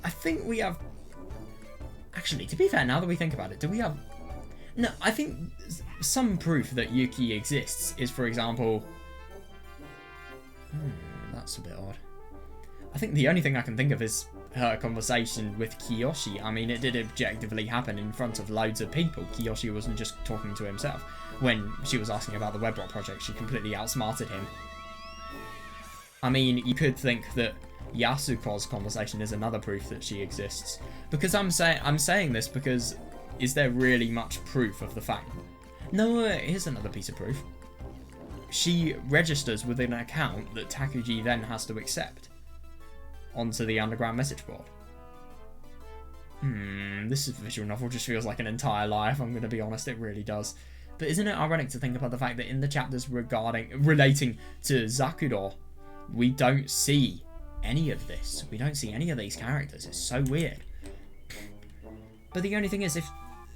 I think we have... Actually, to be fair, now that we think about it, do we have... No, I think some proof that Yuki exists is, for example... that's a bit odd. I think the only thing I can think of is her conversation with Kiyoshi. I mean, it did objectively happen in front of loads of people. Kiyoshi wasn't just talking to himself. When she was asking about the Webrot project, she completely outsmarted him. I mean, you could think that Yasuko's conversation is another proof that she exists. Because I'm saying this because is there really much proof of the fact? No, here's another piece of proof. She registers with an account that Takuji then has to accept onto the underground message board. This visual novel just feels like an entire lie, if I'm going to be honest, it really does. But isn't it ironic to think about the fact that in the chapters relating to Zakuro, we don't see any of this. We don't see any of these characters. It's so weird. But the only thing is, if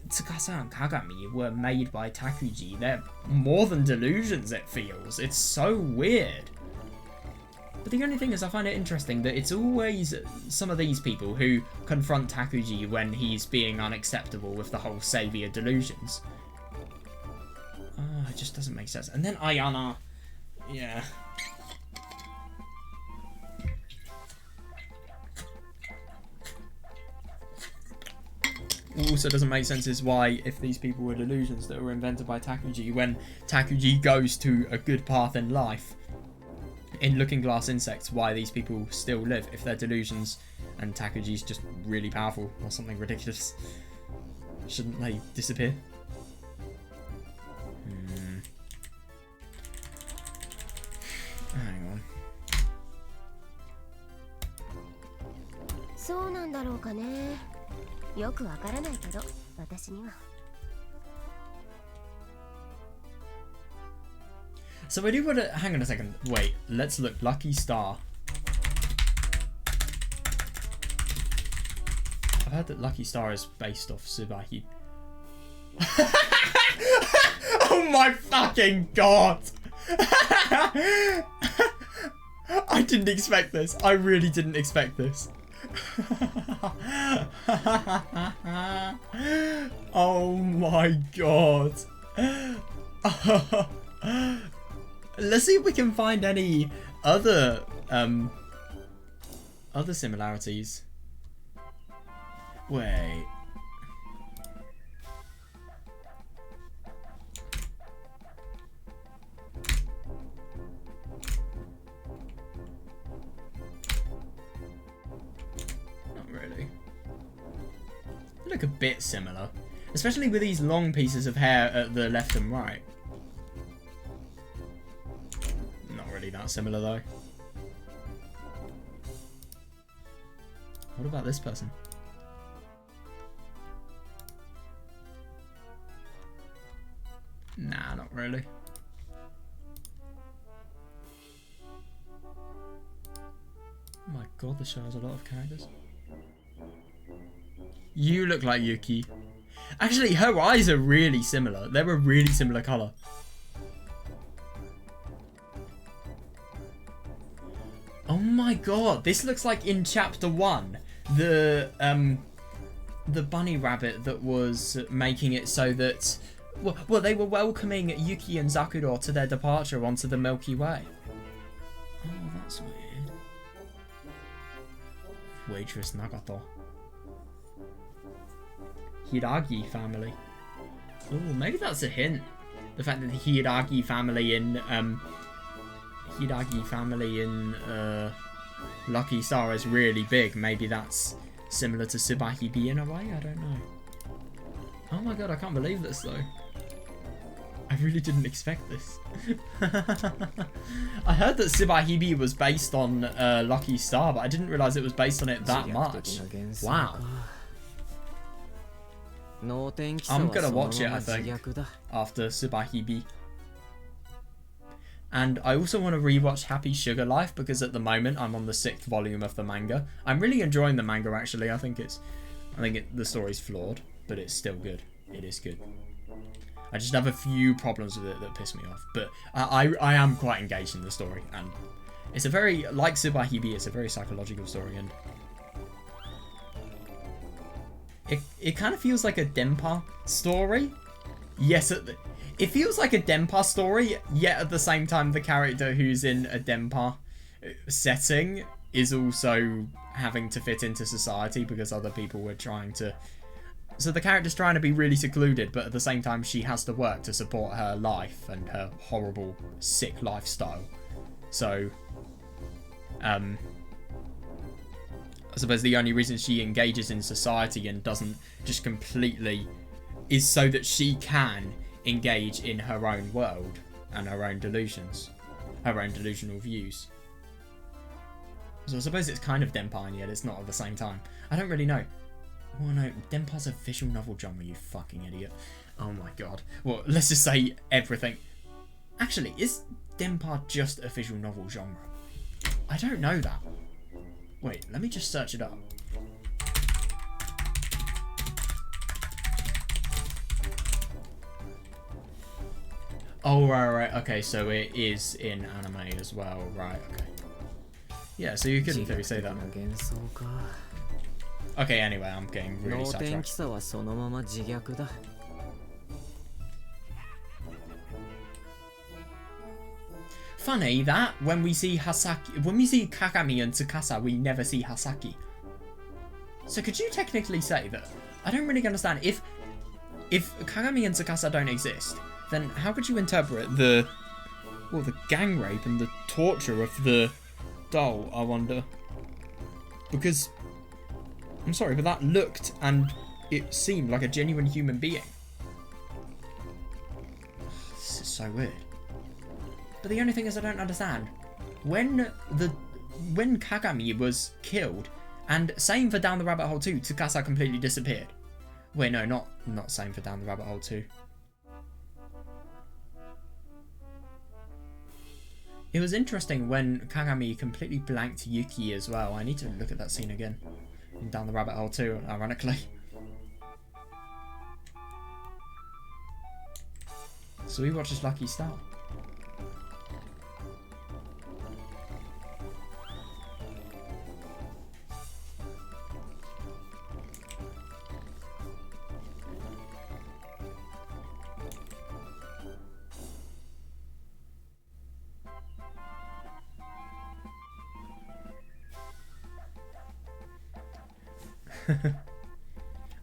Tsukasa and Kagami were made by Takuji. They're more than delusions, it feels. It's so weird. But the only thing is, I find it interesting that it's always some of these people who confront Takuji when he's being unacceptable with the whole saviour delusions. It just doesn't make sense. And then Ayana, yeah. What also doesn't make sense is why, if these people were delusions that were invented by Takuji, when Takuji goes to a good path in life, in Looking Glass Insects, why these people still live if they're delusions and Takuji's just really powerful or something ridiculous. Shouldn't they disappear? Hang on. そうなんだろうかね。よくわからないけど、私には。So I do want to... Hang on a second. Wait, let's look. Lucky Star. I've heard that Lucky Star is based off Subahi. Oh my fucking god! I didn't expect this. I really didn't expect this. Oh my god. Let's see if we can find any other similarities. Wait. Not really. They look a bit similar, especially with these long pieces of hair at the left and right. Not really that similar though. What about this person? Nah, not really. Oh my god, this show has a lot of characters. You look like Yuki. Actually, her eyes are really similar. They're a really similar colour. Oh my god, this looks like in chapter 1, the bunny rabbit that was making it so that, well, they were welcoming Yuki and Zakuro to their departure onto the Milky Way. Oh, that's weird. Waitress Nagato. Hiragi family. Oh, maybe that's a hint. The fact that the Hiragi family in Lucky Star is really big. Maybe that's similar to Subahibi in a way. I don't know. Oh my god, I can't believe this though. I really didn't expect this. I heard that Subahibi was based on Lucky Star, but I didn't realise it was based on it that much. Wow. I'm gonna watch it, I think, after Subahibi. And I also want to rewatch Happy Sugar Life because at the moment I'm on the 6th volume of the manga. I'm really enjoying the manga actually. I think the story's flawed, but it's still good. It is good. I just have a few problems with it that piss me off, but I am quite engaged in the story, and it's a very, like Subahibi, it's a very psychological story, and it kind of feels like a Denpa story. Yes, it feels like a Denpa story, yet at the same time the character who's in a Denpa setting is also having to fit into society because other people were trying to... So the character's trying to be really secluded, but at the same time she has to work to support her life and her horrible, sick lifestyle. So, I suppose the only reason she engages in society and doesn't just completely is so that she can engage in her own world and her own delusions, her own delusional views. So I suppose it's kind of Denpa, and yet it's not at the same time. I don't really know. Oh no, Denpa's a visual novel genre, you fucking idiot. Oh my god. Well, let's just say everything. Actually, is Denpa just a visual novel genre? I don't know that. Wait, let me just search it up. Oh, right. Okay, so it is in anime as well. Right, okay. Yeah, so you couldn't really say that. 幻想か Okay, anyway, I'm getting really 能天 sidetracked. 気さはそのまま自虐だ Funny that when we see Kagami and Tsukasa, we never see Hasaki. So could you technically say that? I don't really understand. If Kagami and Tsukasa don't exist, then how could you interpret the gang rape and the torture of the doll, I wonder? Because I'm sorry, but that looked and it seemed like a genuine human being. This is so weird. But the only thing is I don't understand. When Kagami was killed, and same for Down the Rabbit Hole 2, Tsukasa completely disappeared. Wait, no, not same for Down the Rabbit Hole 2. It was interesting when Kagami completely blanked Yuki as well. I need to look at that scene again. In Down the Rabbit Hole 2, ironically. So we watches Lucky Star.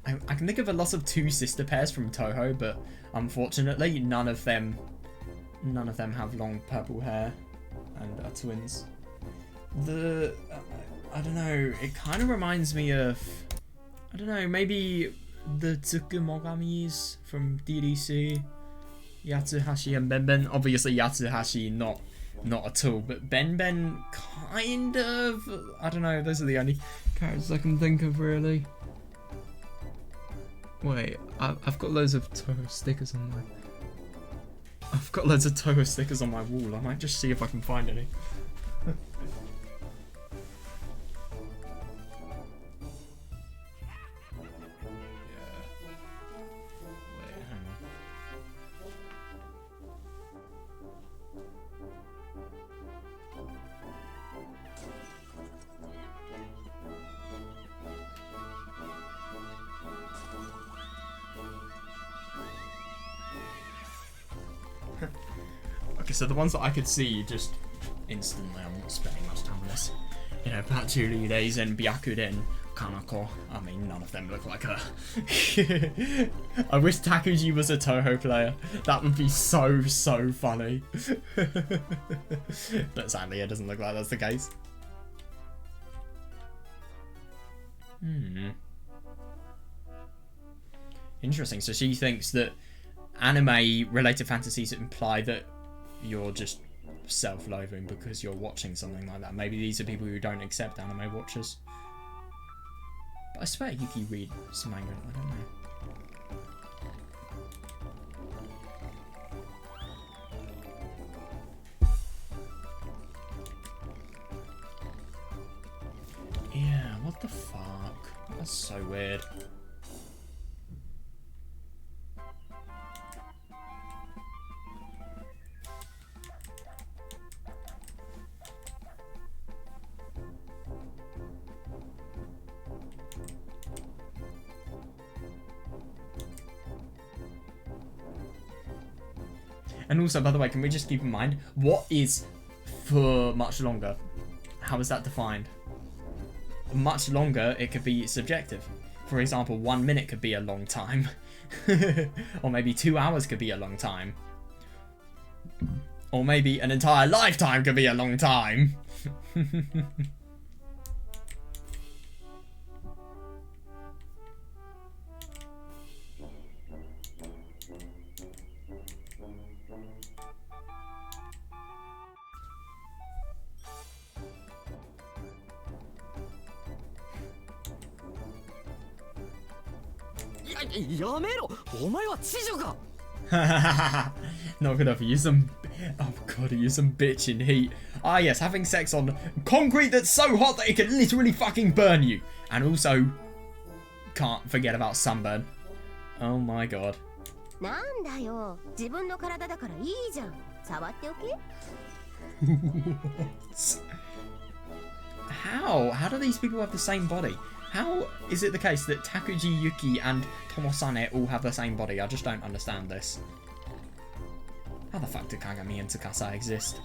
I can think of a lot of two sister pairs from Toho, but unfortunately none of them have long purple hair and are twins. I don't know, it kind of reminds me of, I don't know, maybe the Tsukumogamis from DDC, Yatsuhashi and Benben. Obviously Yatsuhashi not at all, but Benben kind of, I don't know, those are the only characters I can think of really. Wait, I've got loads of Toho stickers on my wall. I might just see if I can find any. Okay, so the ones that I could see just instantly, I'm not spending much time on this. You know, Patchouli Days and Byakuden, Kanako. I mean, none of them look like her. I wish Takuji was a Toho player. That would be so funny. But sadly, it doesn't look like that's the case. Interesting. So she thinks that anime-related fantasies imply that you're just self-loathing because you're watching something like that. Maybe these are people who don't accept anime watchers. But I swear Yuki reads manga. I don't know. Yeah, what the fuck? That's so weird. And also, by the way, can we just keep in mind, what is for much longer? How is that defined? Much longer, it could be subjective. For example, 1 minute could be a long time. Or maybe 2 hours could be a long time. Or maybe an entire lifetime could be a long time. Not good enough. Use some. Oh god, use some bitchin' heat. Ah yes, having sex on concrete that's so hot that it can literally fucking burn you. And also, can't forget about sunburn. Oh my god. なんだよ、自分の体だからいいじゃん。触っておけ。How do these people have the same body? How is it the case that Takuji, Yuki, and Tomosane all have the same body? I just don't understand this. How the fuck do Kagami and Tsukasa exist?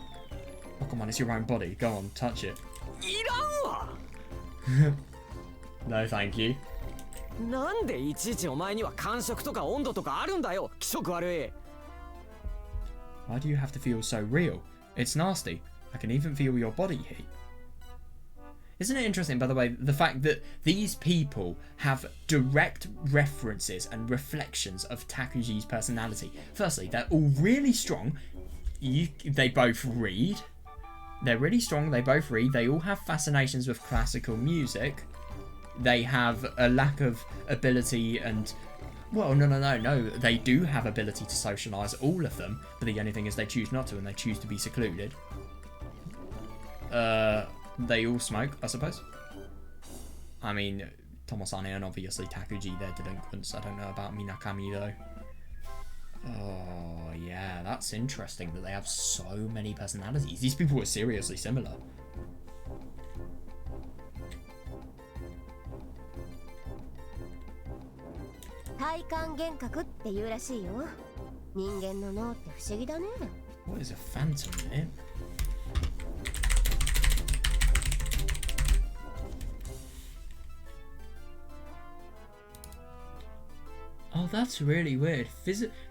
Oh, come on, it's your own body. Go on, touch it. いらんわ No, thank you. なんでいちいちお前には感触とか温度とかあるんだよ、気色悪い。 Why do you have to feel so real? It's nasty. I can even feel your body heat. Isn't it interesting, by the way, the fact that these people have direct references and reflections of Takuji's personality? Firstly, they're all really strong. They both read. They're really strong, they both read. They all have fascinations with classical music. They have a lack of ability and... Well, no. They do have ability to socialise, all of them. But the only thing is they choose not to, and they choose to be secluded. They all smoke, I suppose. I mean, Tomosane and obviously Takuji, they're delinquents. I don't know about Minakami, though. Oh, yeah, that's interesting that they have so many personalities. These people are seriously similar. 体感幻覚って言うらしいよ。人間の脳って不思議だね。What is a phantom, man? Oh, that's really weird.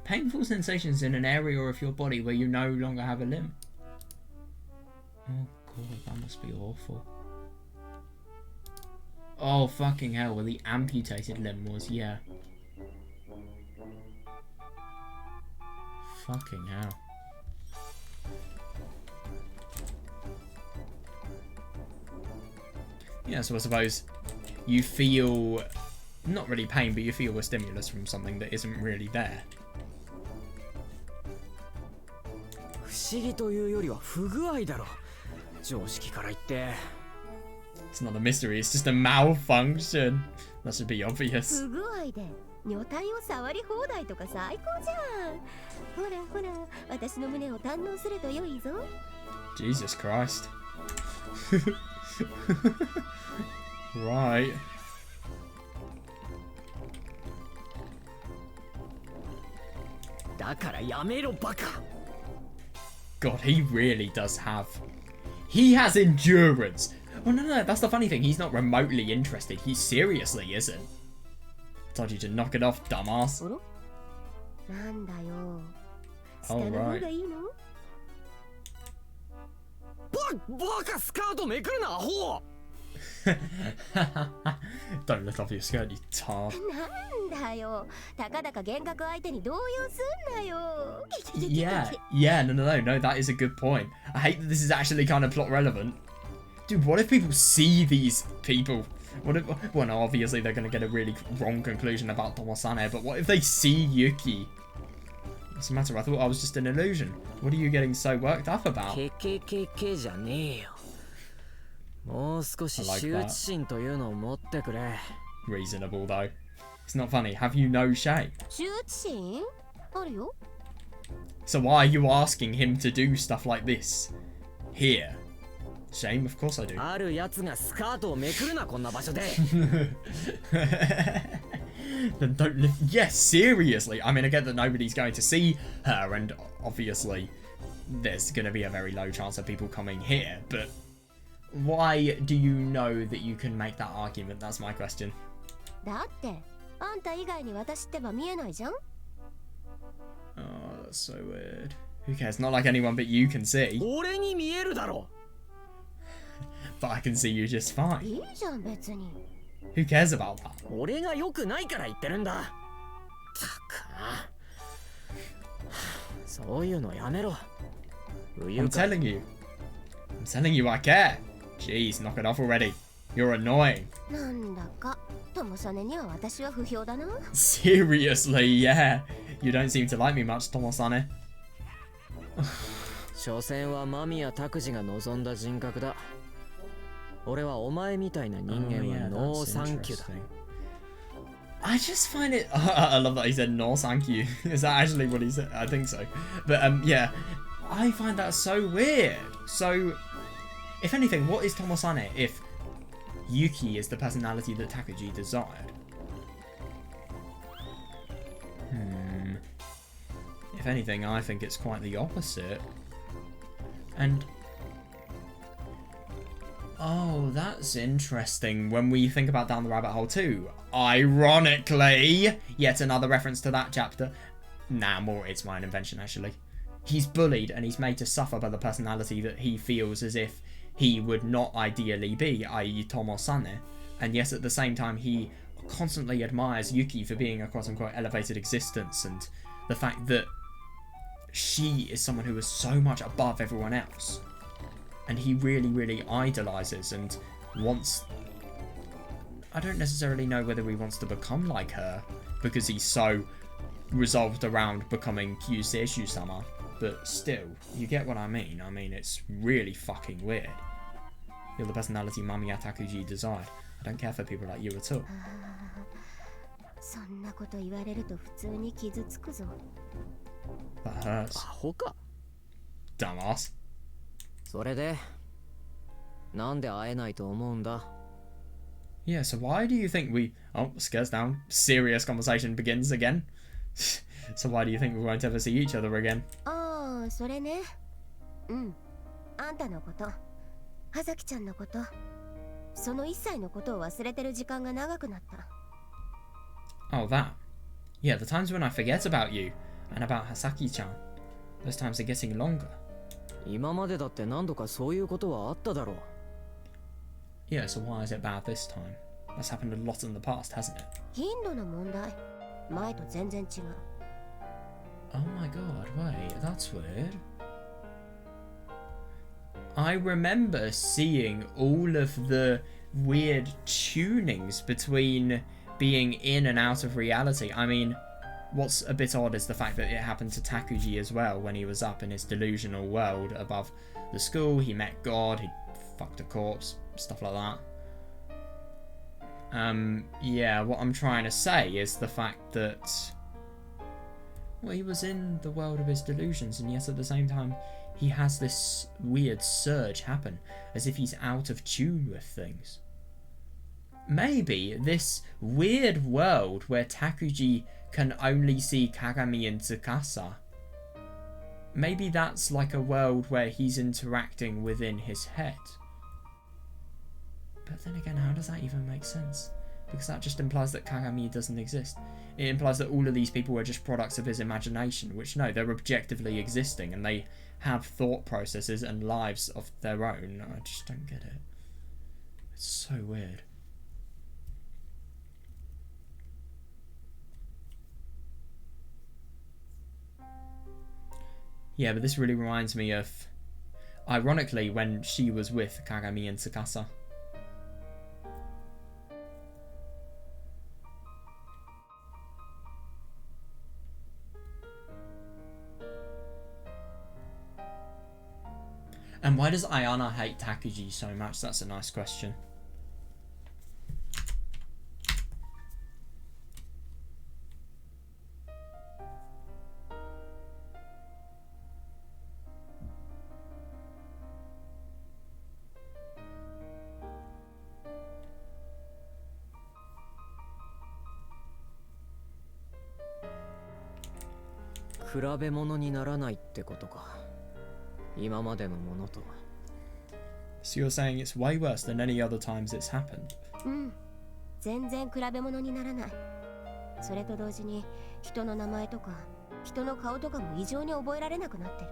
Painful sensations in an area of your body where you no longer have a limb. Oh god, that must be awful. Oh fucking hell, where the amputated limb was, yeah. Fucking hell. Yeah, so I suppose you feel... Not really pain, but you feel a stimulus from something that isn't really there. 不思議というよりは不具合だろ。常識から言って。It's not a mystery, it's just a malfunction. That should be obvious. 不具合で女体を触り放題とか最高じゃん。ほらほら、私の胸を堪能すると良いぞ。Jesus Christ. Right. God, he really does have... He has endurance. Oh, no, that's the funny thing. He's not remotely interested. He seriously isn't. Told you to knock it off, dumbass. なんだよ。下 All の方 right. がいいの？バカスカートめくるなアホ Don't lift off your skirt, you tard. なんだよ。たかだか幻覚相手に動揺すんなよ。Yeah, no, that is a good point. I hate that this is actually kind of plot relevant. Dude, what if people see these people? What if, well, no, obviously they're going to get a really wrong conclusion about Tomosane, but what if they see Yuki? What's the matter? I thought I was just an illusion. What are you getting so worked up about? KKKK じゃねえよ。もう少し羞恥心というのを持ってくれ。Reasonable though. It's not funny. Have you no shame? 羞恥心？あるよ。 So why are you asking him to do stuff like this? Here. Shame? Of course I do. あるやつがスカートをめくるなこんな場所で。Then don't live. Yes, seriously. I mean, I get that nobody's going to see her, and obviously there's going to be a very low chance of people coming here, but why do you know that you can make that argument? That's my question. だってあんた以外に私ってば見えないじゃん。 Oh, that's so weird. Who cares? Not like anyone but you can see. 俺に見えるだろ。But I can see you just fine. いいじゃん別に。 Who cares about that? 俺が良くないから言ってるんだ。たくな。そういうのやめろ。 I'm telling you. I'm telling you I care. Jeez, knock it off already. You're annoying. なんだかTomosaneには私は不評だな。 Seriously, yeah. You don't seem to like me much, Tomosane. 所詮は間宮拓司が望んだ人格だ。俺はお前みたいな人間はノーサンキューだ。I just find it. I love that he said no, thank you. Is that actually what he said? I think so. But yeah, I find that so weird. So, if anything, what is Tomosane if Yuki is the personality that Takuji desired? If anything, I think it's quite the opposite. And oh, that's interesting when we think about Down the Rabbit Hole too. Ironically, yet another reference to that chapter. Nah, more it's my own invention actually. He's bullied and he's made to suffer by the personality that he feels as if he would not ideally be, i.e. Tomosane. And yet at the same time he constantly admires Yuki for being a quote-unquote elevated existence, and the fact that she is someone who is so much above everyone else. And he really, really idolizes and wants... I don't necessarily know whether he wants to become like her, because he's so resolved around becoming Kyuseishu-sama, but still, you get what I mean. I mean, it's really fucking weird. You're the personality Mamiya Takuji desired. I don't care for people like you at all. そんなこと言われると普通に傷つくぞ。 That hurts. アホか。 Dumbass. それで、なんで会えないと思うんだ。 Yeah, so why do you think we... Oh, scares down. Serious conversation begins again. So why do you think we won't ever see each other again? ああ、それね。うん。あんたのこと、葉崎ちゃんのこと、その一切のことを忘れてる時間が長くなった。 Oh, that. Yeah, the times when I forget about you and about Hasaki-chan. Those times are getting longer. 今までだって何度かそういうことはあっただろう。 Yeah, so why is it bad this time? That's happened a lot in the past, hasn't it? 頻度の問題。前と全然違う。 Oh my god, wait, that's weird. I remember seeing all of the weird tunings between being in and out of reality. I mean, what's a bit odd is the fact that it happened to Takuji as well when he was up in his delusional world above the school. He met God, he fucked a corpse, stuff like that. Yeah, what I'm trying to say is the fact that, well, he was in the world of his delusions, and yet at the same time he has this weird surge happen, as if he's out of tune with things. Maybe this weird world where Takuji can only see Kagami and Tsukasa, maybe that's like a world where he's interacting within his head. But then again, how does that even make sense? Because that just implies that Kagami doesn't exist. It implies that all of these people are just products of his imagination, which no, they're objectively existing and they have thought processes and lives of their own. I just don't get it. It's so weird. Yeah, but this really reminds me of, ironically, when she was with Kagami and Tsukasa. And why does Ayana hate Takuji so much? That's a nice question.比べ物にならないってことか。今までのものと。 So you're saying it's way worse than any other times it's happened? うん。全然比べ物にならない。それと同時に人の名前とか人の顔とかも異常に覚えられなくなってる。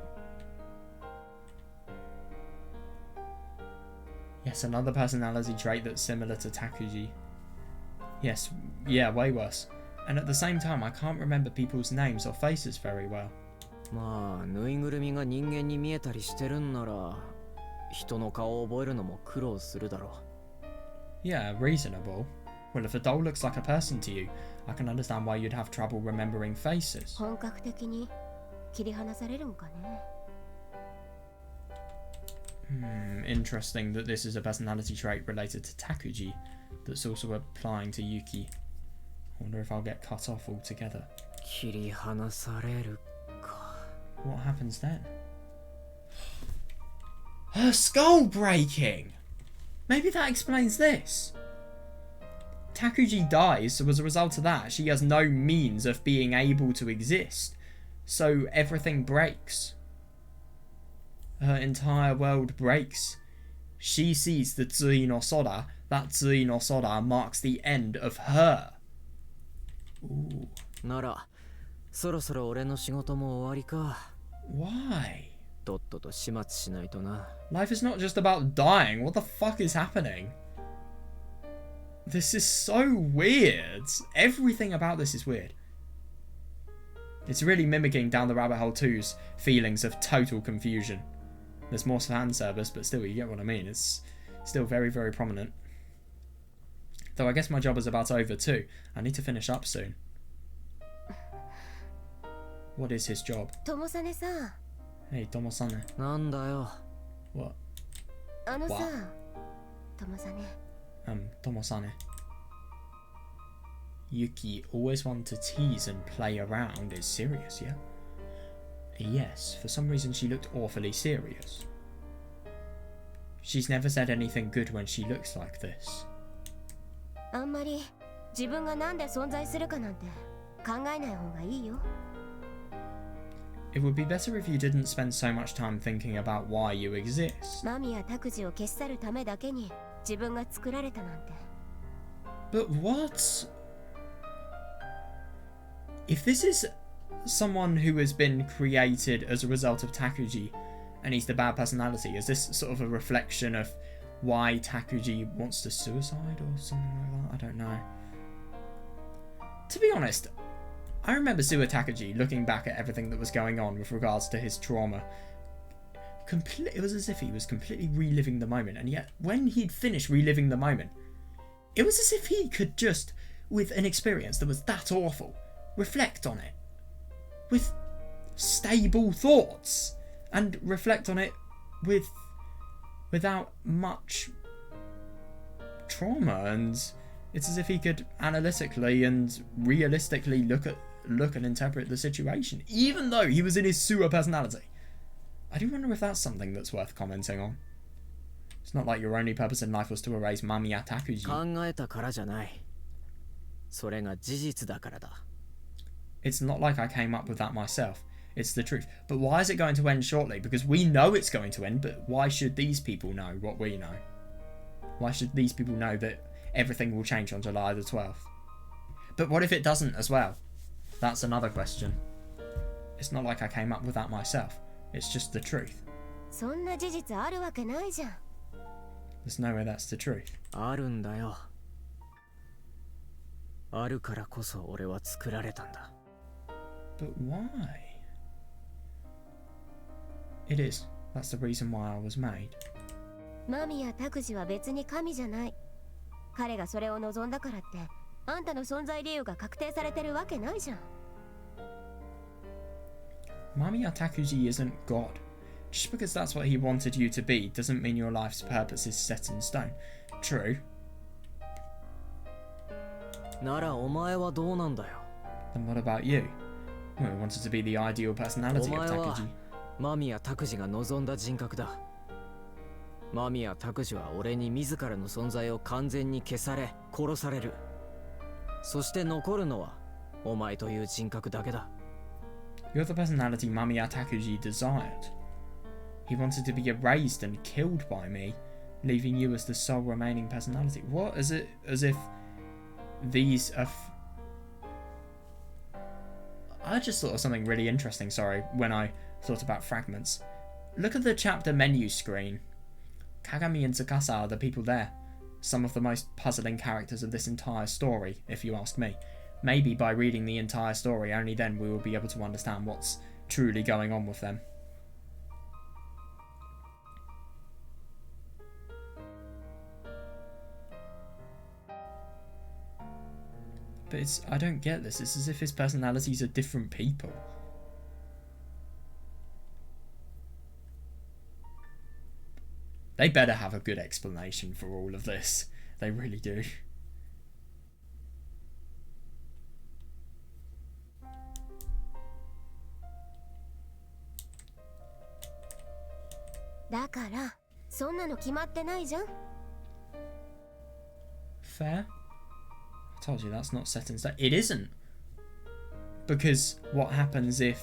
Yes, another personality trait that's similar to Takuji. Yes, yeah, way worse. And at the same time, I can't remember people's names or faces very well. まあ、ぬいぐるみが人間に見えたりしてるんなら、人の顔を覚えるのも苦労するだろう。 Yeah, reasonable. Well, if a doll looks like a person to you, I can understand why you'd have trouble remembering faces. 本格的に切り離されるんかね。 Interesting that this is a personality trait related to Takuji that's also applying to Yuki. I wonder if I'll get cut off altogether. 切り離されるか。 What happens then? Her skull breaking! Maybe that explains this. Takuji dies, so as a result of that, she has no means of being able to exist. So everything breaks. Her entire world breaks. She sees the Tsui no Sora. That Tsui no Sora marks the end of her. Ooh. なら、そろそろ俺の仕事も終わりか。 Why? とっとと始末しないとな。 Life is not just about dying. What the fuck is happening? This is so weird. Everything about this is weird. It's really mimicking Down the Rabbit Hole 2's feelings of total confusion. There's more fan service, but still, you get what I mean. It's still very, very prominent. Though I guess my job is about over too. I need to finish up soon. What is his job? Tomosane さん。 Hey, Tomosane. なんだよ。 What? あのさ What?、Tomosane。 Tomosane. Yuki always want to tease and play around is serious, yeah? Yes, for some reason she looked awfully serious. She's never said anything good when she looks like this. あんまり自分がなんで存在するかなんて考えない方がいいよ。 It would be better if you didn't spend so much time thinking about why you exist. マミやタクジを消し去るためだけに自分が作られたなんて。 But what? If this is someone who has been created as a result of Takuji and he's the bad personality, is this sort of a reflection of why Takuji wants to suicide or something like that? I don't know. To be honest, I remember Suwa Takuji looking back at everything that was going on with regards to his trauma. It was as if he was completely reliving the moment, and yet when he'd finished reliving the moment, it was as if he could just, with an experience that was that awful, reflect on it with stable thoughts and reflect on it without much trauma, and it's as if he could analytically and realistically look and interpret the situation, even though he was in his sewer personality. I do wonder if that's something that's worth commenting on. It's not like your only purpose in life was to erase Mamiya Takuji. 考えたからじゃない。それが事実だからだ。 It's not like I came up with that myself. It's the truth. But why is it going to end shortly? Because we know it's going to end, but why should these people know what we know? Why should these people know that everything will change on July the 12th? But what if it doesn't as well? That's another question. It's not like I came up with that myself. It's just the truth. そんな事実あるわけないじゃん。 There's no way that's the truth. あるんだよ。あるからこそ俺は作られたんだ。 But why? It is. That's the reason why I was made. マミやタクジは別に神じゃない。彼がそれを望んだからって、あんたの存在理由が確定されてるわけないじゃん。 Mamiya Takuji isn't God. Just because that's what he wanted you to be doesn't mean your life's purpose is set in stone. True. ならお前はどうなんだよ。 Then what about you? Well, we wanted to be the ideal お personality of 前は Takuji. マミやタクジが望んだ人格だ。マミやタクジは俺に自らの存在を完全に消され殺される。そして残るのはお前という人格だけだ。 You're the personality Mamiya Takuji desired. He wanted to be erased and killed by me, leaving you as the sole remaining personality. What? As if these are... I just thought of something really interesting, sorry, when I thought about fragments. Look at the chapter menu screen. Kagami and Tsukasa are the people there. Some of the most puzzling characters of this entire story, if you ask me. Maybe by reading the entire story, only then we will be able to understand what's truly going on with them. But I don't get this. It's as if his personalities are different people. They better have a good explanation for all of this. They really do. だからそんなの決まってないじゃん。 Fair? I told you that's not set in stone. It isn't. Because what happens if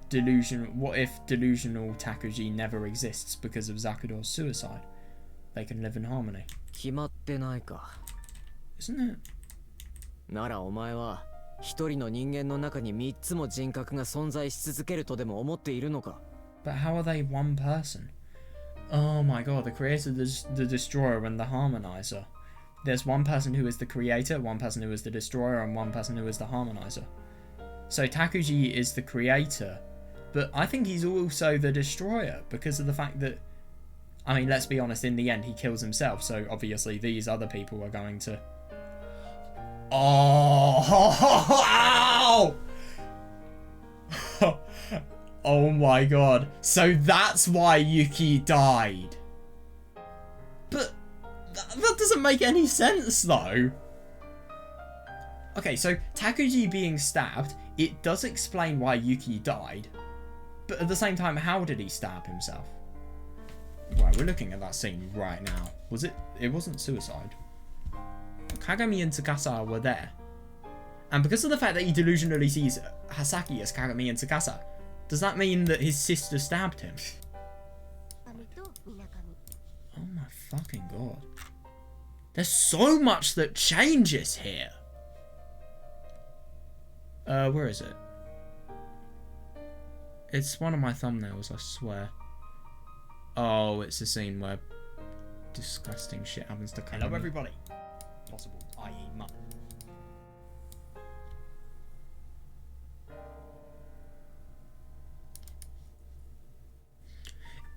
delusional Takuji never exists because of Zakudor's suicide? They can live in harmony. 決まってないか。 Isn't it? ならお前は一人の人間の中に3つも人格が存在し続けるとでも思っているのか。 But how are they one person? Oh my god, the creator, the destroyer, and the harmonizer. There's one person who is the creator, one person who is the destroyer, and one person who is the harmonizer. So Takuji is the creator, but I think he's also the destroyer because of the fact that, I mean, let's be honest, in the end he kills himself, so obviously these other people are going to... Oh! Oh my god. So that's why Yuki died. But that doesn't make any sense though. Okay, so Takuji being stabbed, it does explain why Yuki died. But at the same time, how did he stab himself? Right, we're looking at that scene right now. Was it? It wasn't suicide. Kagami and Tsukasa were there. And because of the fact that he delusionally sees Hasaki as Kagami and Tsukasa, does that mean that his sister stabbed him? Oh my fucking god. There's so much that changes here. Where is it? It's one of my thumbnails, I swear. Oh, it's a scene where disgusting shit happens to Kagami. Hello everybody. Possible, i.e. mum.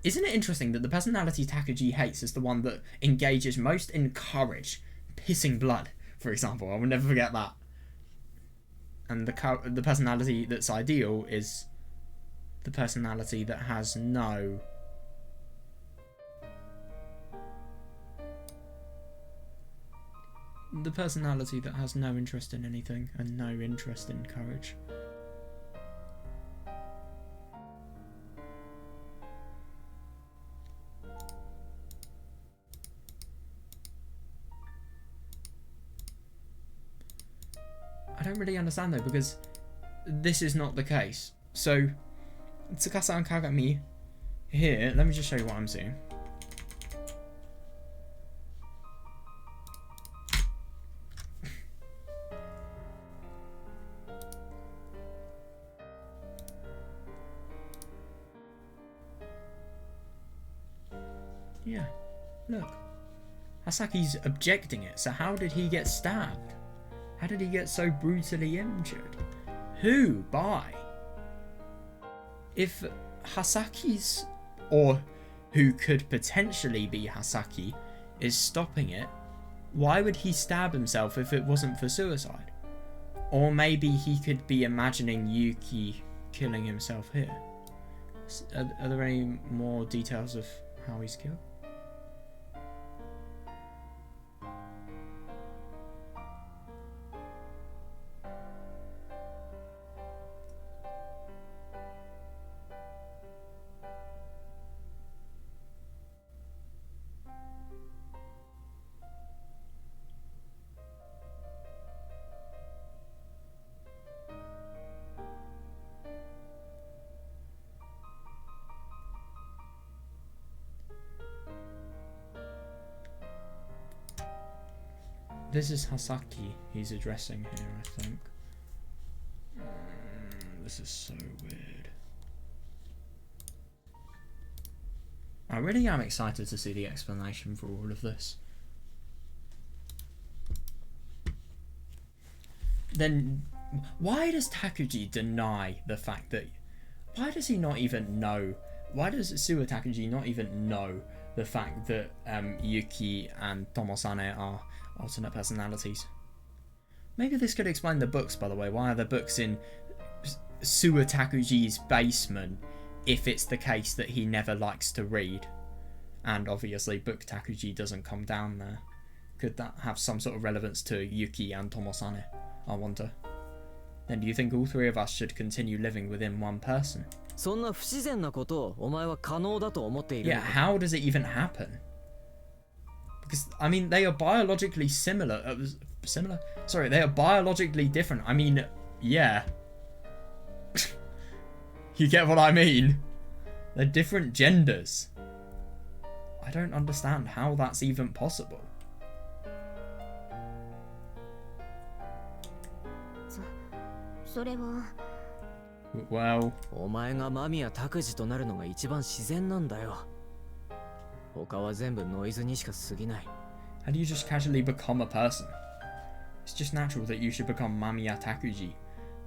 Isn't it interesting that the personality Takuji hates is the one that engages most in courage? Pissing blood, for example. I will never forget that. And the personality that's ideal is the personality that has no... The personality that has no interest in anything and no interest in courage. I don't really understand though, because this is not the case. So, Tsukasa and Kagami here, let me just show you what I'm seeing. Yeah, look. Hasaki's objecting it, so how did he get stabbed? How did he get so brutally injured? Who? By? If Hasaki's, or who could potentially be Hasaki, is stopping it, why would he stab himself if it wasn't for suicide? Or maybe he could be imagining Yuki killing himself here. Are there any more details of how he's killed? This is Hasaki he's addressing here, I think. This is so weird. I really am excited to see the explanation for all of this. Then, why does Takuji deny the fact that... Why does he not even know... Why does Suwa Takuji not even know the fact that Yuki and Tomosane are alternate personalities? Maybe this could explain the books, by the way. Why are the books in Suwa Takuji's basement if it's the case that he never likes to read? And obviously book Takuji doesn't come down there. Could that have some sort of relevance to Yuki and Tomosane? I wonder. Then do you think all three of us should continue living within one person? そんな不自然なことをお前は可能だと思っている Yeah, のか how does it even happen? Because, I mean, they are biologically similar. Similar? Sorry, they are biologically different. I mean, yeah. You get what I mean? They're different genders. I don't understand how that's even possible. それは Well, お前が間宮拓司となるのが一番自然なんだよ。他は全部ノイズにしか過ぎない。 how do you just casually become a person? It's just natural that you should become Mamiya Takuji.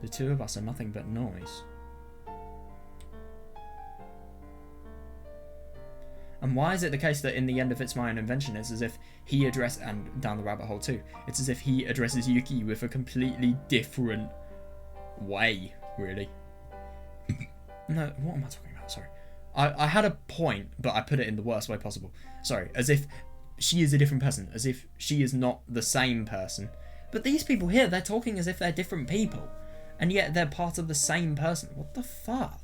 The two of us are nothing but noise. And why is it the case that in the end of It's My Own Invention, it's as if he addresses, and down the rabbit hole too, it's as if he addresses Yuki with a completely different way, really. No, what am I talking about? Sorry. I had a point, but I put it in the worst way possible. Sorry, as if she is a different person, as if she is not the same person. But these people here, they're talking as if they're different people, and yet they're part of the same person. What the fuck?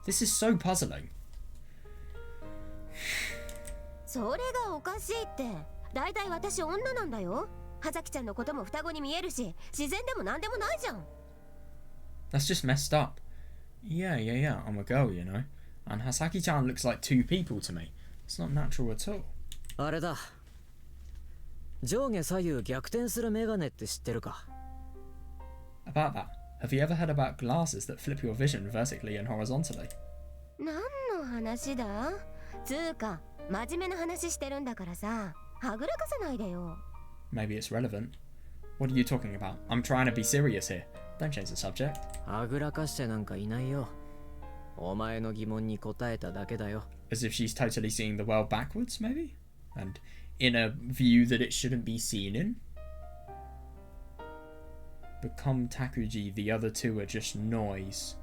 This is so puzzling. それがおかしいって。だいたい私女なんだよ。葉崎ちゃんのことも双子に見えるし、自然でもなんでもないじゃん。 That's just messed up. Yeah, I'm a girl, you know. And Hasaki-chan looks like two people to me. It's not natural at all. あれだ。上下左右逆転するメガネって知ってるか？ About that, have you ever heard about glasses that flip your vision vertically and horizontally? 何の話だ？つうか、真面目な話してるんだからさ、はぐらかさないでよ。 Maybe it's relevant. What are you talking about? I'm trying to be serious here. Don't change the subject. はぐらかしてなんかいないよ。お前の疑問に答えただけだよ。 As if she's totally seeing the world backwards, maybe? And in a view that it shouldn't be seen in? Become Takuji, the other two are just noise.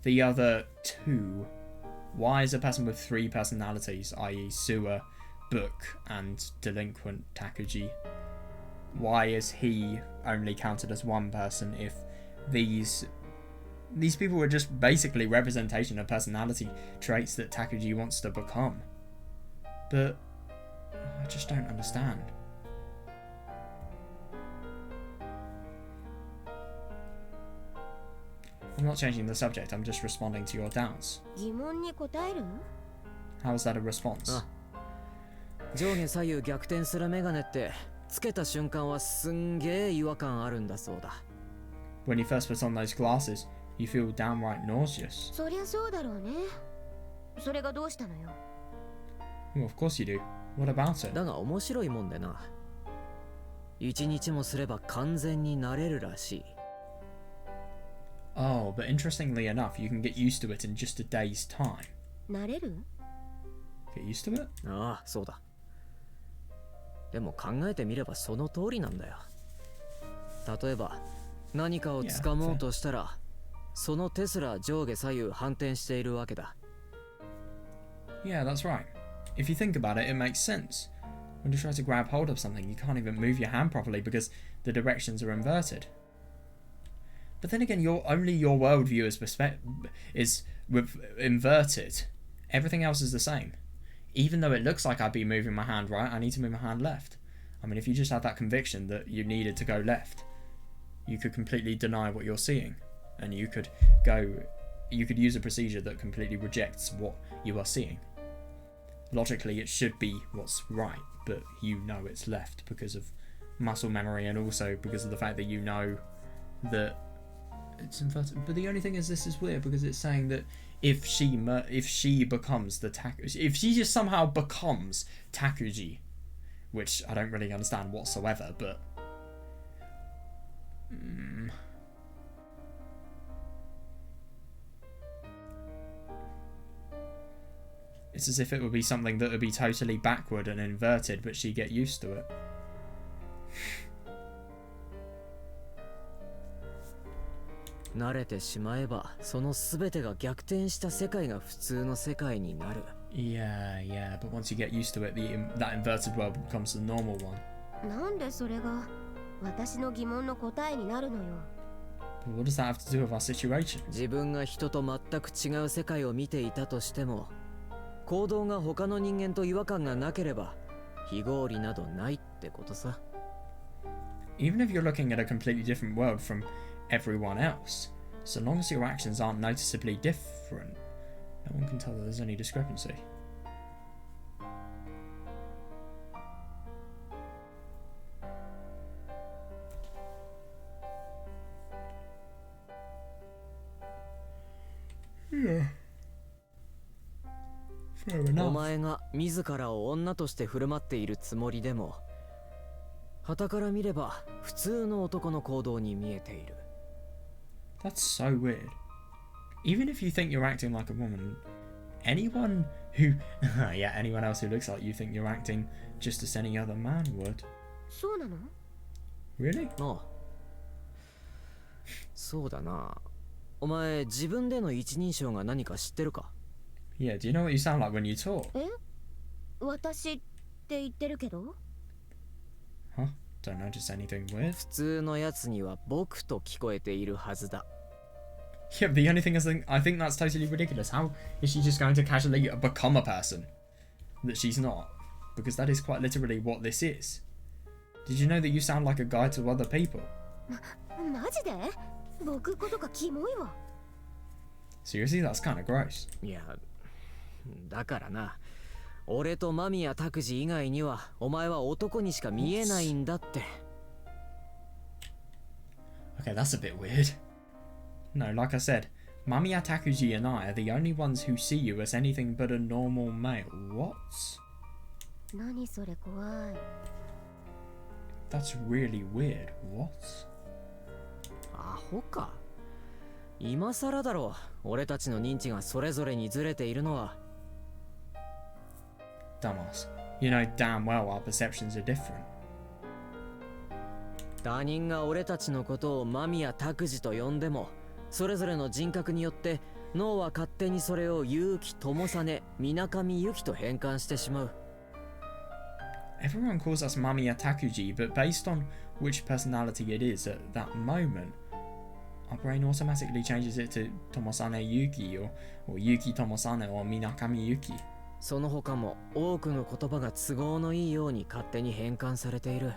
The other two? Why is a person with three personalities, i.e. sewer, book, and delinquent Takuji? Why is he only counted as one person if these people are just basically representation of personality traits that Takuji wants to become? But I just don't understand. I'm not changing the subject, I'm just responding to your doubts. 疑問に答える？ How is that a response? 上下左右逆転するメガネってつけた瞬間はすんげえ違和感あるんだそうだ。 When you first put on those glasses, you feel downright nauseous. そりゃそうだろうね。それがどうしたのよ。 Well, of course you do. What about it? だが面白いもんでな。一日もすれば完全になれるらしい。 Oh, but interestingly enough, you can get used to it in just a day's time. なれる？ Get used to it? ああ、そうだ。でも考えてみればその通りなんだよ。例えば何かを掴もうとしたら、その手すら上下左右反転しているわけだ。 Yeah, that's right. If you think about it, it makes sense. When you try to grab hold of something, you can't even move your hand properly because the directions are inverted. But then again, your worldview is inverted. Everything else is the same. Even though it looks like I'd be moving my hand right, I need to move my hand left. I mean, if you just had that conviction that you needed to go left, you could completely deny what you're seeing. And you could use a procedure that completely rejects what you are seeing. Logically, it should be what's right, but you know it's left because of muscle memory and also because of the fact that you know that it's inverted. But the only thing is, this is weird because it's saying that if she becomes the Takuji, if she just somehow becomes Takuji, which I don't really understand whatsoever, but it's as if it would be something that would be totally backward and inverted, but she'd get used to it. 慣れてしまえばその全てが逆転した世界が普通の世界になる。 Yeah, but once you get used to it, that inverted world becomes the normal one. なんでそれが私の疑問の答えになるのよ。But what does that have to do with our situation? 自分が人と全く違う世界を見ていたとしても、行動が他の人間と違和感がなければ非合理などないってことさ。 Even if you're looking at a completely different world from everyone else, so long as your actions aren't noticeably different, no one can tell that there's any discrepancy. Yeah. Fair お enough. 前が自らを女として振る舞っているつもりでも、傍から見れば普通の男の行動に見えている。 That's so weird. Even if you think you're acting like a woman, anyone who... yeah, anyone else who looks like you think you're acting just as any other man would. そうなの？ Really? ああ、そうだな。お前自分での一人称が何か知ってるか？ Yeah, do you know what you sound like when you talk? え？私って言ってるけど？ Huh? Don't notice anything weird. 普通のやつには僕と聞こえているはずだ。 Yeah, but the only thing is, I think that's totally ridiculous. How is she just going to casually become a person that she's not? Because that is quite literally what this is. Did you know that you sound like a guy to other people? マジで？僕ことかキモいわ。 Seriously, that's kind of gross. いや、だからな。俺と間宮拓司以外にはお前は男にしか見えないんだって。 Okay, that's a bit weird. No, like I said, Mamiya Takuji and I are the only ones who see you as anything but a normal male. What? 何それ怖い。 That's really weird. What? アホか。今更だろ。俺たちの認知がそれぞれにずれているのは。 Dumbass. You know damn well our perceptions are different. 他人が俺たちのことを間宮拓司と呼んでも、それぞれの人格によって脳は勝手にそれを結城友実、水上由紀と変換してしまう。 Everyone calls us Mamiya Takuji, but based on which personality it is at that moment, our brain automatically changes it to Tomosane Yuki or Yuki Tomosane or Minakami Yuki. その他も多くの言葉が都合のいいように勝手に変換されている。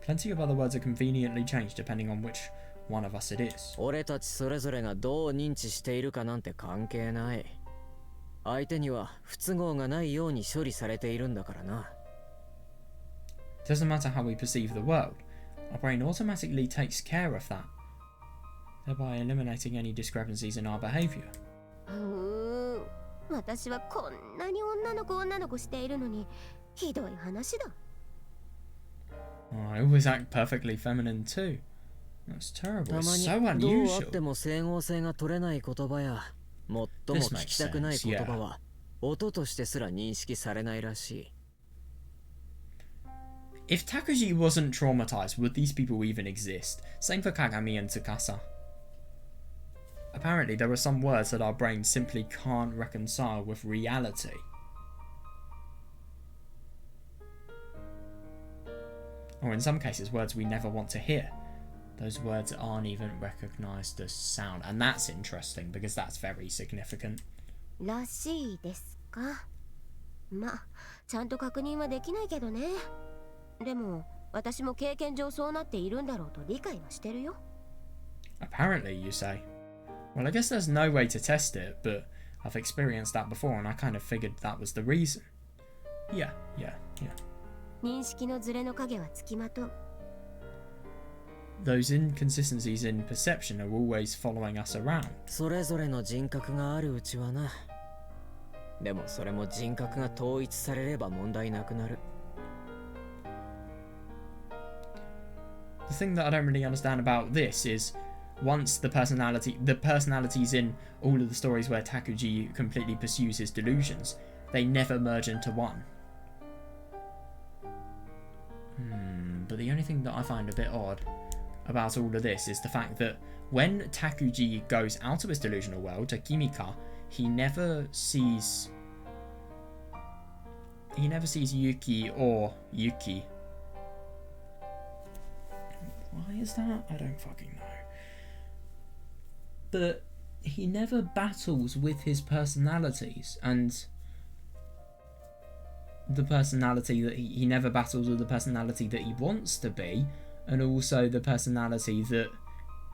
Plenty of other words are conveniently changed depending on which one of us it is. 俺たちそれぞれがどう認知しているかなんて関係ない。相手には不都合がないように処理されているんだからな。 Doesn't matter how we perceive the world, our brain automatically takes care of that, thereby eliminating any discrepancies in our behaviour. 私はこんなに女の子しているのにひどい話だ。 Oh, I always act perfectly feminine too. That's terrible. た It's ま so にどうあって unusual. も整合性が取れない言葉や最も聞きたくない言葉は音としてすら認識されないらしい。 If Takuji wasn't traumatized, would these people even exist? Same for Kagami and Tsukasa. Apparently, there are some words that our brains simply can't reconcile with reality. Or in some cases, words we never want to hear. Those words aren't even recognized as sound. And that's interesting, because that's very significant. らしいですか。ま、ちゃんと確認はできないけどね。でも、私も経験上そうなっているんだろうと理解はしてるよ。 Apparently, you say. Well, I guess there's no way to test it, but I've experienced that before and I kind of figured that was the reason. Yeah. 認識のズレの影はつきまとう。 Those inconsistencies in perception are always following us around. それぞれの人格があるうちはな。でもそれも人格が統一されれば問題なくなる。 The thing that I don't really understand about this is once the personalities in all of the stories where Takuji completely pursues his delusions, they never merge into one. But the only thing that I find a bit odd about all of this is the fact that when Takuji goes out of his delusional world to Kimika, he never sees Yuki or Yuki. Why is that? I don't fucking know. But he never battles with his personalities, and the personality that he never battles with the personality that he wants to be, and also the personality that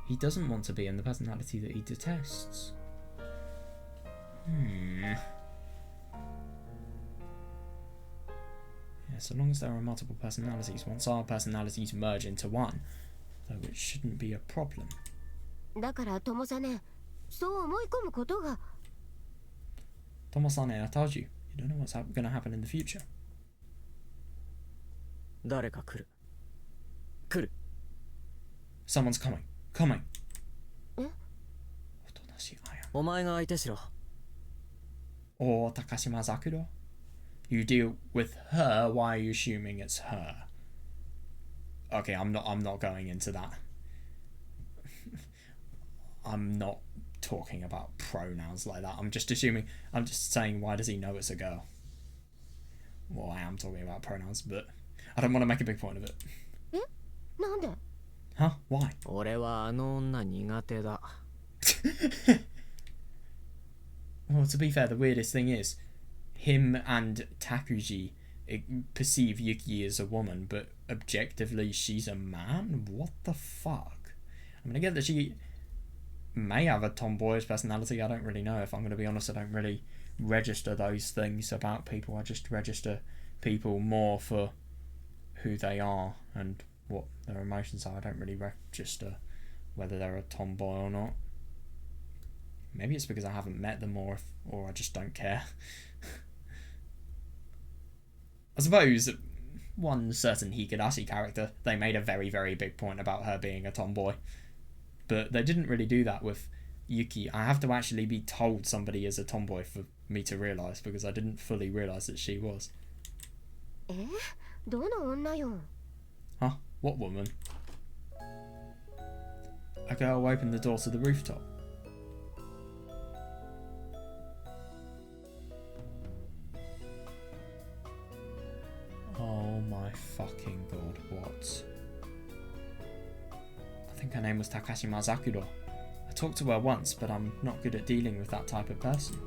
he doesn't want to be, and the personality that he detests. Yeah, so long as there are multiple personalities, once our personalities merge into one, though it shouldn't be a problem. だから友さね、そう思い込むことが。 Tomosane, I told you, you don't know what's going to happen in the future. 誰か来る。来る。 Someone's coming. Coming. え？おとなしいあや。お前が相手しろ。 Or Takashima Zakuro. You deal with her. Why are you assuming it's her? Okay, I'm not going into that. I'm not talking about pronouns like that. I'm just saying, why does he know it's a girl? Well, I am talking about pronouns, but I don't want to make a big point of it. え？なんで？ Huh? Why? 俺はあの女苦手だ。 Well, to be fair, the weirdest thing is, him and Takuji perceive Yuki as a woman, but objectively she's a man? What the fuck? I'm gonna get that she may have a tomboyish personality. I don't really know. If I'm gonna be honest, I don't really register those things about people. I just register people more for who they are and what their emotions are. I don't really register whether they're a tomboy or not. Maybe it's because I haven't met them, or I just don't care. I suppose one certain Higurashi character, they made a very, very big point about her being a tomboy. But they didn't really do that with Yuki. I have to actually be told somebody is a tomboy for me to realise, because I didn't fully realise that she was. え？どの女よ？ Huh? What woman? A girl opened the door to the rooftop. Oh my fucking god, what? I think her name was Takashima Zakuro. I talked to her once, but I'm not good at dealing with that type of person.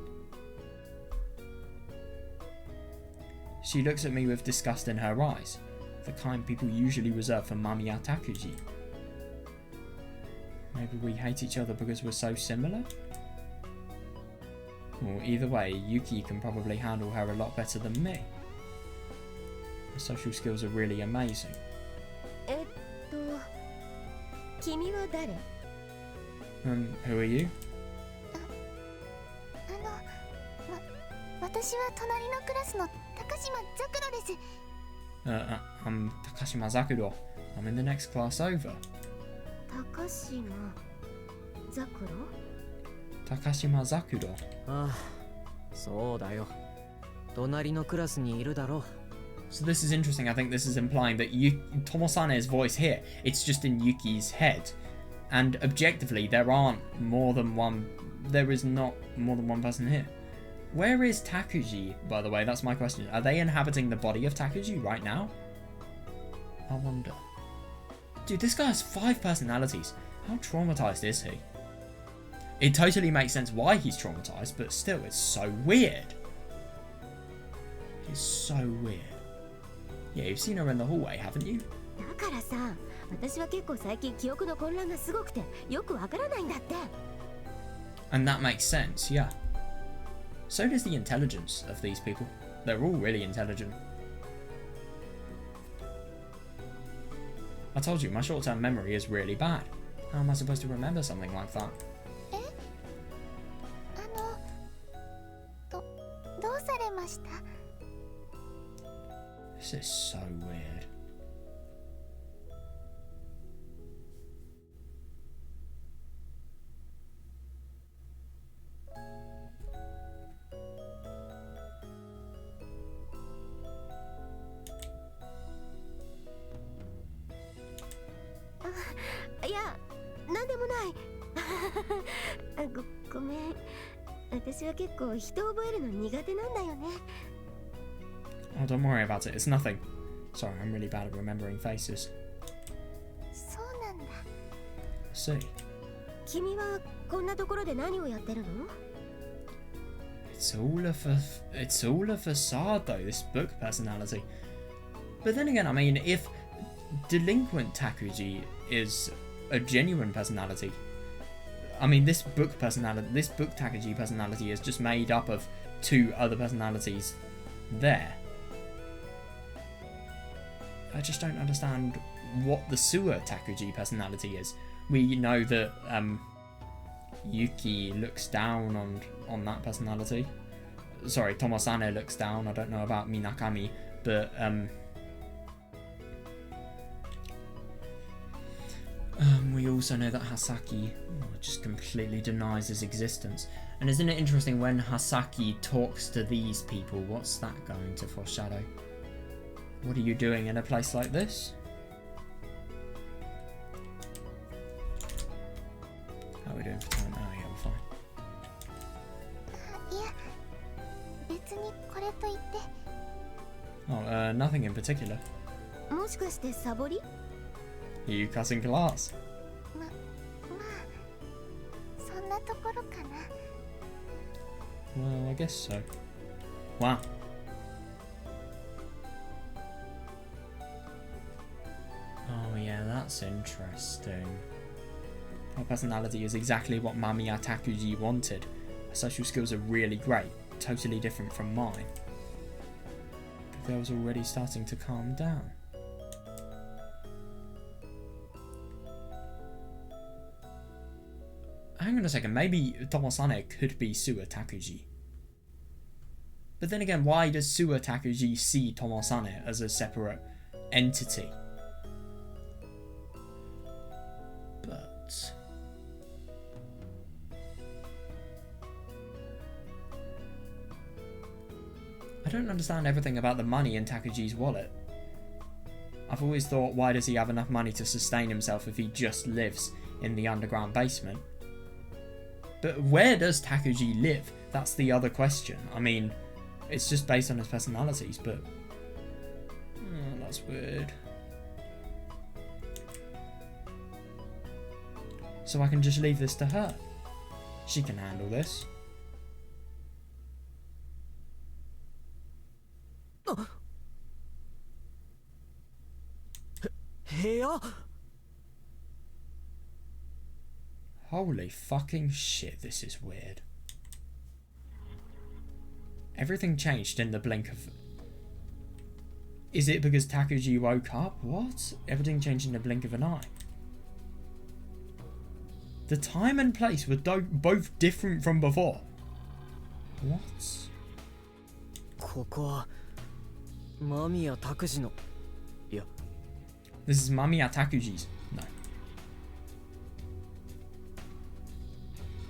She looks at me with disgust in her eyes, the kind people usually reserve for Mamiya Takuji. Maybe we hate each other because we're so similar? Well, either way, Yuki can probably handle her a lot better than me. Her social skills are really amazing. 君は誰？ Who are you? 私は隣のクラスの高島ザクロです。I'm Takashima Zakuro. I'm in the next class over. 高島ザクロ？ Takashima Zakuro. ああ、そうだよ。隣のクラスにいるだろう。 So this is interesting. I think this is implying that Tomosane's voice here, it's just in Yuki's head. And objectively, there is not more than one person here. Where is Takuji, by the way? That's my question. Are they inhabiting the body of Takuji right now? I wonder. Dude, this guy has 5 personalities. How traumatized is he? It totally makes sense why he's traumatized, but still, it's so weird. It's so weird. Yeah, you've seen her in the hallway, haven't you? だからさ、私は結構最近記憶の混乱がすごくてよくわからないんだって。 And that makes sense, yeah. So does the intelligence of these people. They're all really intelligent. I told you, my short-term memory is really bad. How am I supposed to remember something like that? どうされました？ This is so weird. Yeah, なんでもない。ごめん。私は結構人を覚えるの苦手なんだよね。 Oh, don't worry about it. It's nothing. Sorry, I'm really bad at remembering faces. そうな see. 君はこんなところで何をやってるの？ It's all a facade though, this book personality. But then again, I mean, if delinquent Takuji is a genuine personality, I mean, this book Takuji personality is just made up of two other personalities there. I just don't understand what the sewer Takuji personality is. We know that Yuki looks down on that personality. Sorry, Tomosane looks down. I don't know about Minakami, but we also know that Hasaki just completely denies his existence. And isn't it interesting when Hasaki talks to these people? What's that going to foreshadow? What are you doing in a place like this? How are we doing for time? Oh yeah, we're fine. いや、別にこれといって。 Oh, nothing in particular. もしかしてサボり？ Are you cutting class? まあ、そんなところかな。 Well, I guess so. Wow. Oh yeah, that's interesting. Her personality is exactly what Mamiya Takuji wanted. Her social skills are really great, totally different from mine. The girl's already starting to calm down. Hang on a second, maybe Tomosane could be Suwa Takuji. But then again, why does Suwa Takuji see Tomosane as a separate entity? But I don't understand everything about the money in Takuji's wallet. I've always thought, why does he have enough money to sustain himself if he just lives in the underground basement? But where does Takuji live? That's the other question. I mean, it's just based on his personalities, but that's weird. So I can just leave this to her. She can handle this. Here? Holy fucking shit, this is weird. Everything changed in the blink of... Is it because Takuji woke up? What? Everything changed in the blink of an eye. The time and place were both different from before. What? ここは間宮拓司のいや This is Mamiya Takuji's. No.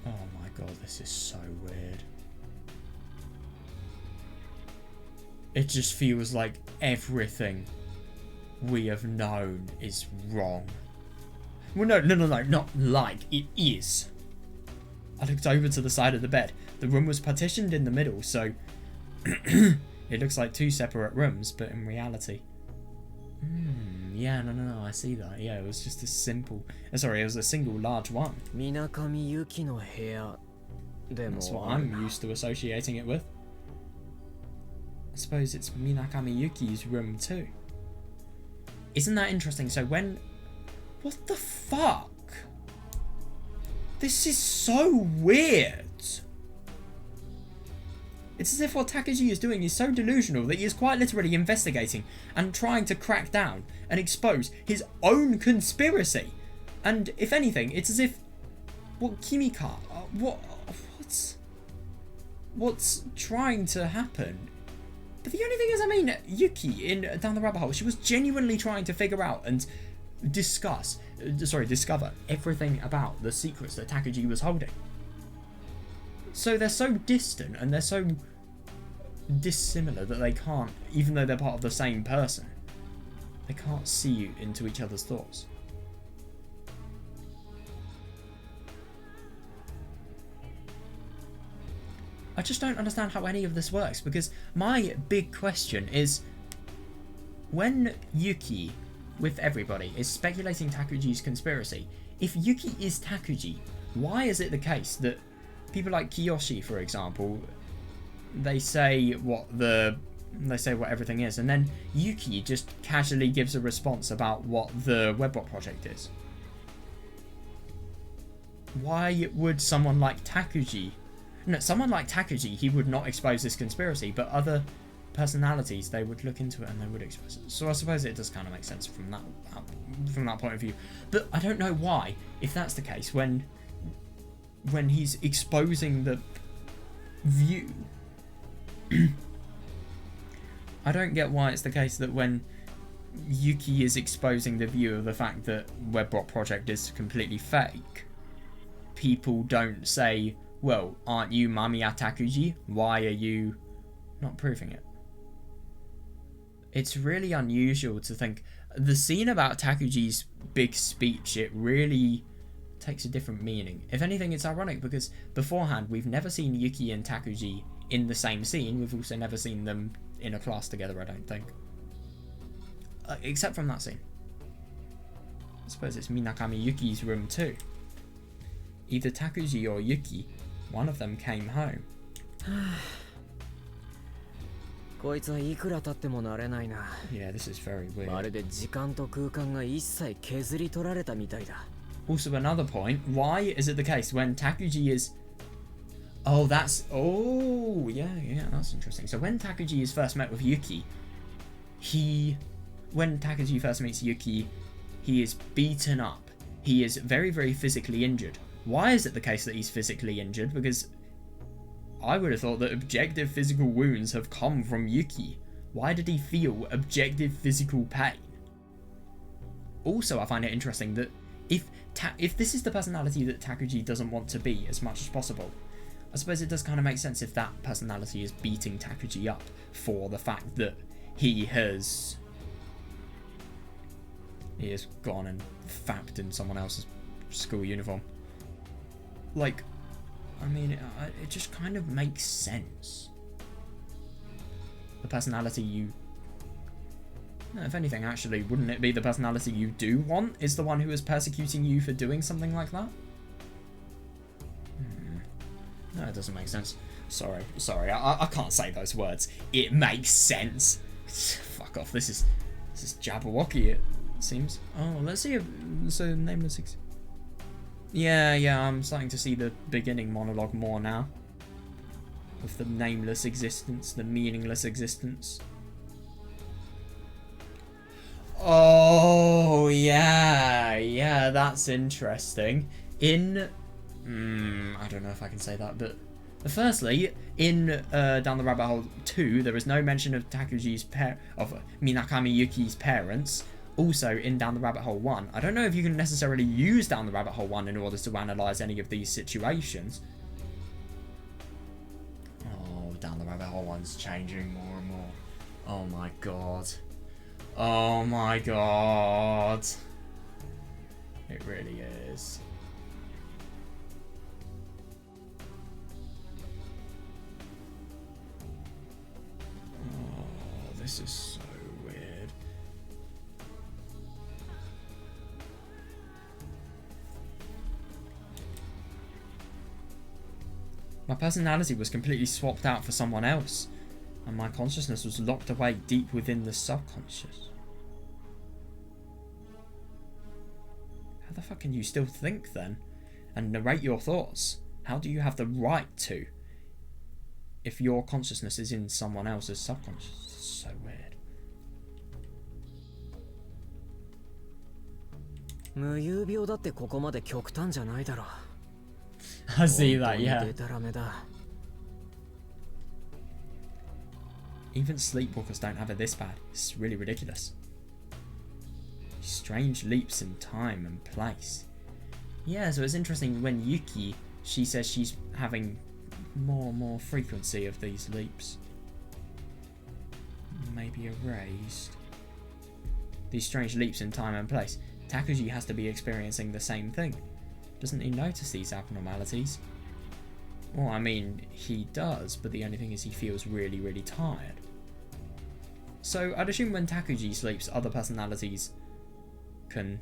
Oh my god, this is so weird. It just feels like everything we have known is wrong. Well, no, not like, it is. I looked over to the side of the bed. The room was partitioned in the middle, so it looks like two separate rooms, but in reality... yeah, no, I see that. Yeah, it was just a simple... sorry, it was a single large one. 水上由紀の部屋でも That's what I'm used to associating it with. I suppose it's Minakami Yuki's room too. Isn't that interesting? So when... What the fuck? This is so weird. It's as if what Takuji is doing is so delusional that he is quite literally investigating and trying to crack down and expose his own conspiracy. And if anything, it's as if... What Kimika... What's trying to happen? But the only thing is, I mean, Yuki in Down the Rabbit Hole, she was genuinely trying to figure out and discover everything about the secrets that Takuji was holding. So they're so distant and they're so dissimilar that they can't, even though they're part of the same person, they can't see into each other's thoughts. I just don't understand how any of this works, because my big question is, when Yuki, with everybody, is speculating Takuji's conspiracy, if Yuki is Takuji, why is it the case that people like Kiyoshi, for example, they say what everything is, and then Yuki just casually gives a response about what the webbot project is? Why would someone like Takuji... No, someone like Takuji, he would not expose this conspiracy, but other personalities, they would look into it and they would expose it. So I suppose it does kind of make sense from that point of view. But I don't know why, if that's the case, when he's exposing the view... I don't get why it's the case that when Yuki is exposing the view of the fact that webbot project is completely fake, people don't say, well, aren't you Mamiya Takuji? Why are you not proving it? It's really unusual to think. The scene about Takuji's big speech, it really takes a different meaning. If anything, it's ironic because beforehand we've never seen Yuki and Takuji in the same scene. We've also never seen them in a class together, I don't think. Except from that scene. I suppose it's Minakami Yuki's room too. Either Takuji or Yuki, one of them came home. こいつはいくら経っても慣れないな。 Yeah, this is very ま weird. るで時間と空間が一切削り取られたみたいだ。 Also, another point, why is it the case when Takuji is... Oh, that's... Oh, yeah, that's interesting. So when Takuji is first met with Yuki, when Takuji first meets Yuki, he is beaten up. He is very, very physically injured. Why is it the case that he's physically injured? Because I would have thought that objective physical wounds have come from Yuki. Why did he feel objective physical pain? Also, I find it interesting that if this is the personality that Takuji doesn't want to be as much as possible, I suppose it does kind of make sense if that personality is beating Takuji up for the fact that he has gone and fapped in someone else's school uniform. Like, I mean, it just kind of makes sense. The personality you... No, if anything, actually, wouldn't it be the personality you do want is the one who is persecuting you for doing something like that? No, it doesn't make sense. Sorry, I can't say those words. It makes sense. Fuck off, this is Jabberwocky, it seems. Oh, let's see if... So, Nameless... Yeah, I'm starting to see the beginning monologue more now. Of the nameless existence, the meaningless existence. Oh, yeah, that's interesting. In... I don't know if I can say that, but... Firstly, in Down the Rabbit Hole 2, there is no mention of of Minakami Yuki's parents. Also, in Down the Rabbit Hole 1, I don't know if you can necessarily use Down the Rabbit Hole 1 in order to analyse any of these situations. Oh, Down the Rabbit Hole 1's changing more and more. Oh my god. Oh my god. It really is. Oh, this is so weird. My personality was completely swapped out for someone else, and my consciousness was locked away deep within the subconscious. How the fuck can you still think then, and narrate your thoughts? How do you have the right to, if your consciousness is in someone else's subconscious? It's so weird. 無遊病だってここまで極端じゃないだろう。 I see that, yeah. デタラメだ。 Even sleepwalkers don't have it this bad. It's really ridiculous. Strange leaps in time and place. Yeah, so it's interesting when Yuki, she says she's having more frequency of these leaps. Maybe erased. These strange leaps in time and place. Takuji has to be experiencing the same thing. Doesn't he notice these abnormalities? Well, I mean, he does, but the only thing is he feels really, really tired. So I'd assume when Takuji sleeps, other personalities can...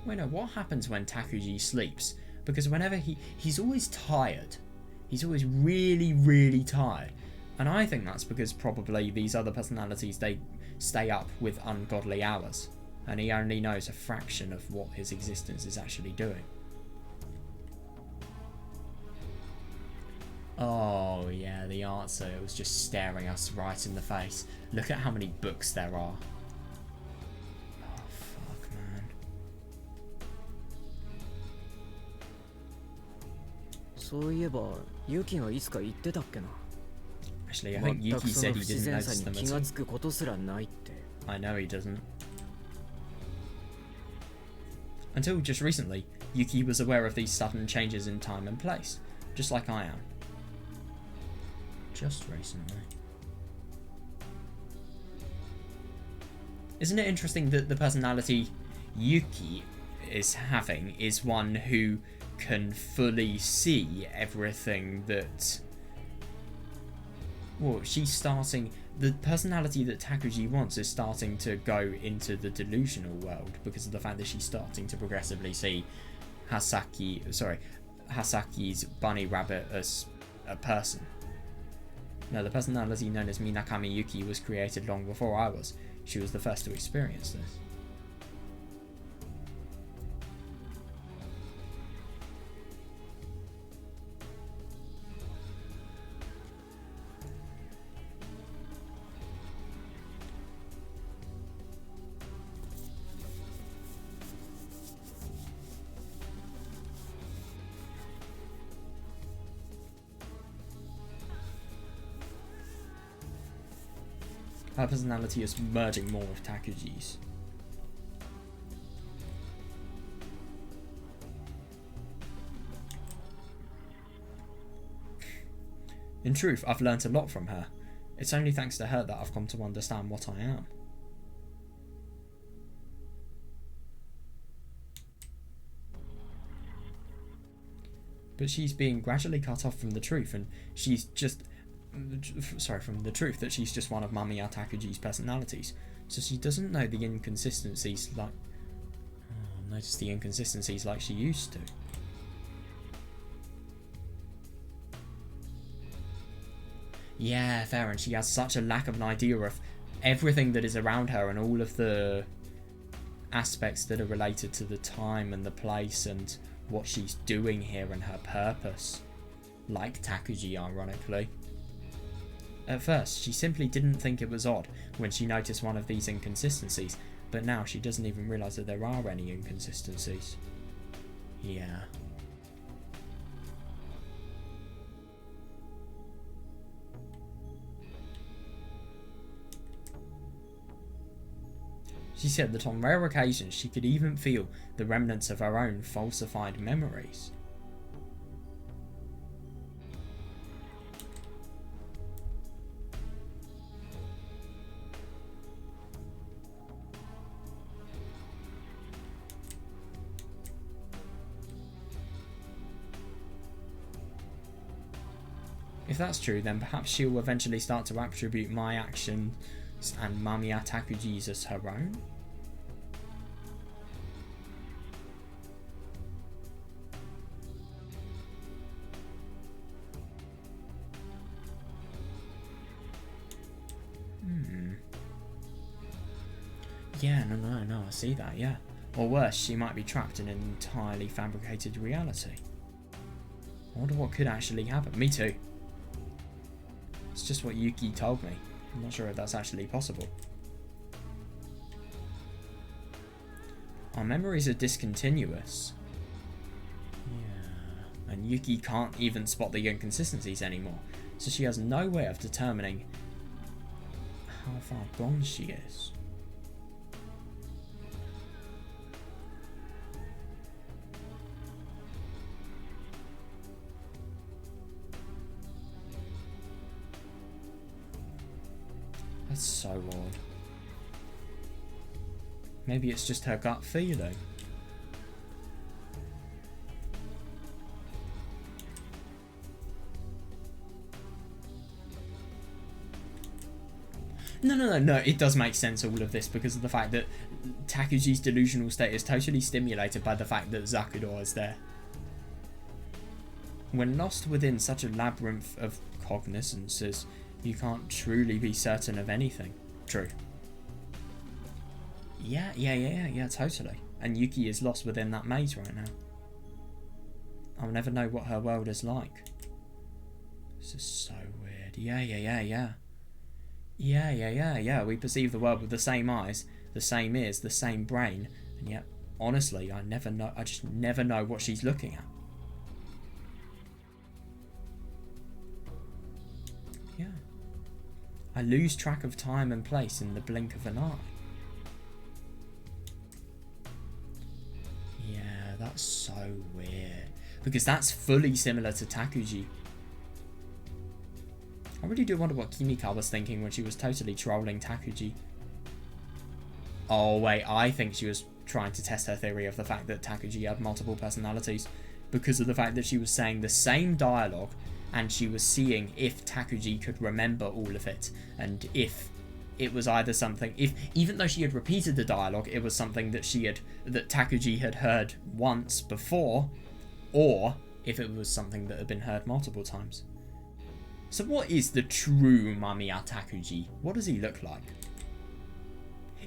Wait, no, what happens when Takuji sleeps? Because whenever he's always tired. He's always really, really tired. And I think that's because probably these other personalities, they stay up with ungodly hours. And he only knows a fraction of what his existence is actually doing. Oh yeah, the answer was just staring us right in the face. Look at how many books there are. Oh fuck, man. そういえばユキがいつか言ってたっけな。 Actually, I think 全 Yuki くそ said の he 不自 didn't 然さ notice に them 気 at が all. つくことすらないって。 I know he doesn't. Until just recently, Yuki was aware of these sudden changes in time and place, just like I am. Just recently. Isn't it interesting that the personality Yuki is having is one who can fully see everything that... Well, she's starting... The personality that Takuji wants is starting to go into the delusional world because of the fact that she's starting to progressively see Hasaki's bunny rabbit as a person. No, the personality known as Minakami Yuki was created long before I was. She was the first to experience this. Her personality is merging more with Takuji's. In truth, I've learnt a lot from her. It's only thanks to her that I've come to understand what I am. But she's being gradually cut off from the truth, and she's just... from the truth that she's just one of Mamiya Takuji's personalities. So she doesn't know the inconsistencies like... notice the inconsistencies like she used to. Yeah, fair, and she has such a lack of an idea of everything that is around her and all of the aspects that are related to the time and the place and what she's doing here and her purpose. Like Takuji, ironically. At first, she simply didn't think it was odd when she noticed one of these inconsistencies, but now she doesn't even realise that there are any inconsistencies. Yeah. She said that on rare occasions she could even feel the remnants of her own falsified memories. If that's true, then perhaps she'll eventually start to attribute my actions and Mamiya Takuji's as her own? Yeah, no, I see that, yeah. Or worse, she might be trapped in an entirely fabricated reality. I wonder what could actually happen. Me too. It's just what Yuki told me. I'm not sure if that's actually possible. Our memories are discontinuous. Yeah. And Yuki can't even spot the inconsistencies anymore, so she has no way of determining how far gone she is. That's so odd. Maybe it's just her gut feeling. No, it does make sense, all of this, because of the fact that Takuji's delusional state is totally stimulated by the fact that Zakudo is there. When lost within such a labyrinth of cognizances, you can't truly be certain of anything. True. Yeah, totally. And Yuki is lost within that maze right now. I'll never know what her world is like. This is so weird. Yeah. We perceive the world with the same eyes, the same ears, the same brain, and yet, honestly, I just never know what she's looking at. Yeah. I lose track of time and place in the blink of an eye. Yeah, that's so weird. Because that's fully similar to Takuji. I really do wonder what Kimika was thinking when she was totally trolling Takuji. Oh wait, I think she was trying to test her theory of the fact that Takuji had multiple personalities, because of the fact that she was saying the same dialogue and she was seeing if Takuji could remember all of it, and if it was either something, if even though she had repeated the dialogue, it was something that that Takuji had heard once before, or if it was something that had been heard multiple times. So what is the true Mamiya Takuji? What does he look like?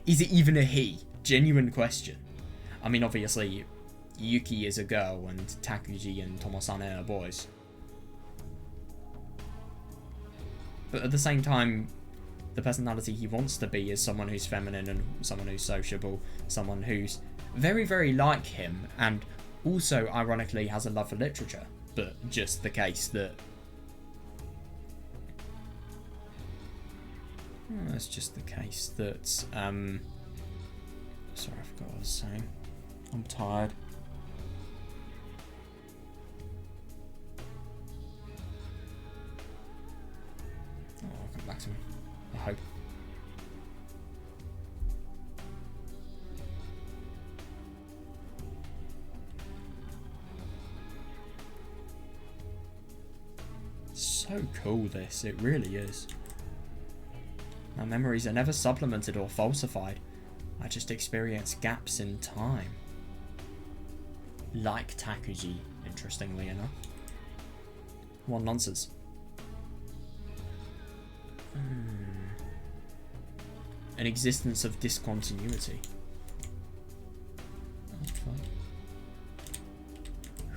Is it even a he? Genuine question. I mean, obviously, Yuki is a girl and Takuji and Tomosane are boys. But at the same time, the personality he wants to be is someone who's feminine and someone who's sociable, someone who's very, very like him, and also, ironically, has a love for literature. But just the case that... It's just the case that... Sorry, I forgot what I was saying. I'm tired. Oh, I'll come back to me. I hope. So cool, this. It really is. My memories are never supplemented or falsified. I just experience gaps in time. Like Takuji, interestingly enough. What nonsense. An existence of discontinuity. That's fine.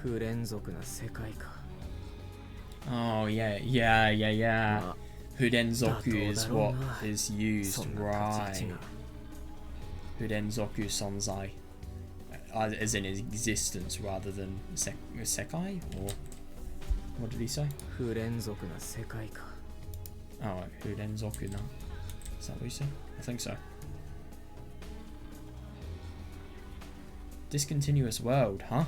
不連続な世界か。 Oh, yeah. Hudenzoku is what is used, right. Hudenzoku Sonzai. As in existence rather than sekai? Or what did he say? 不連続な世界か。 Oh, Hudenzoku no. Is that what he said? I think so. Discontinuous world, huh?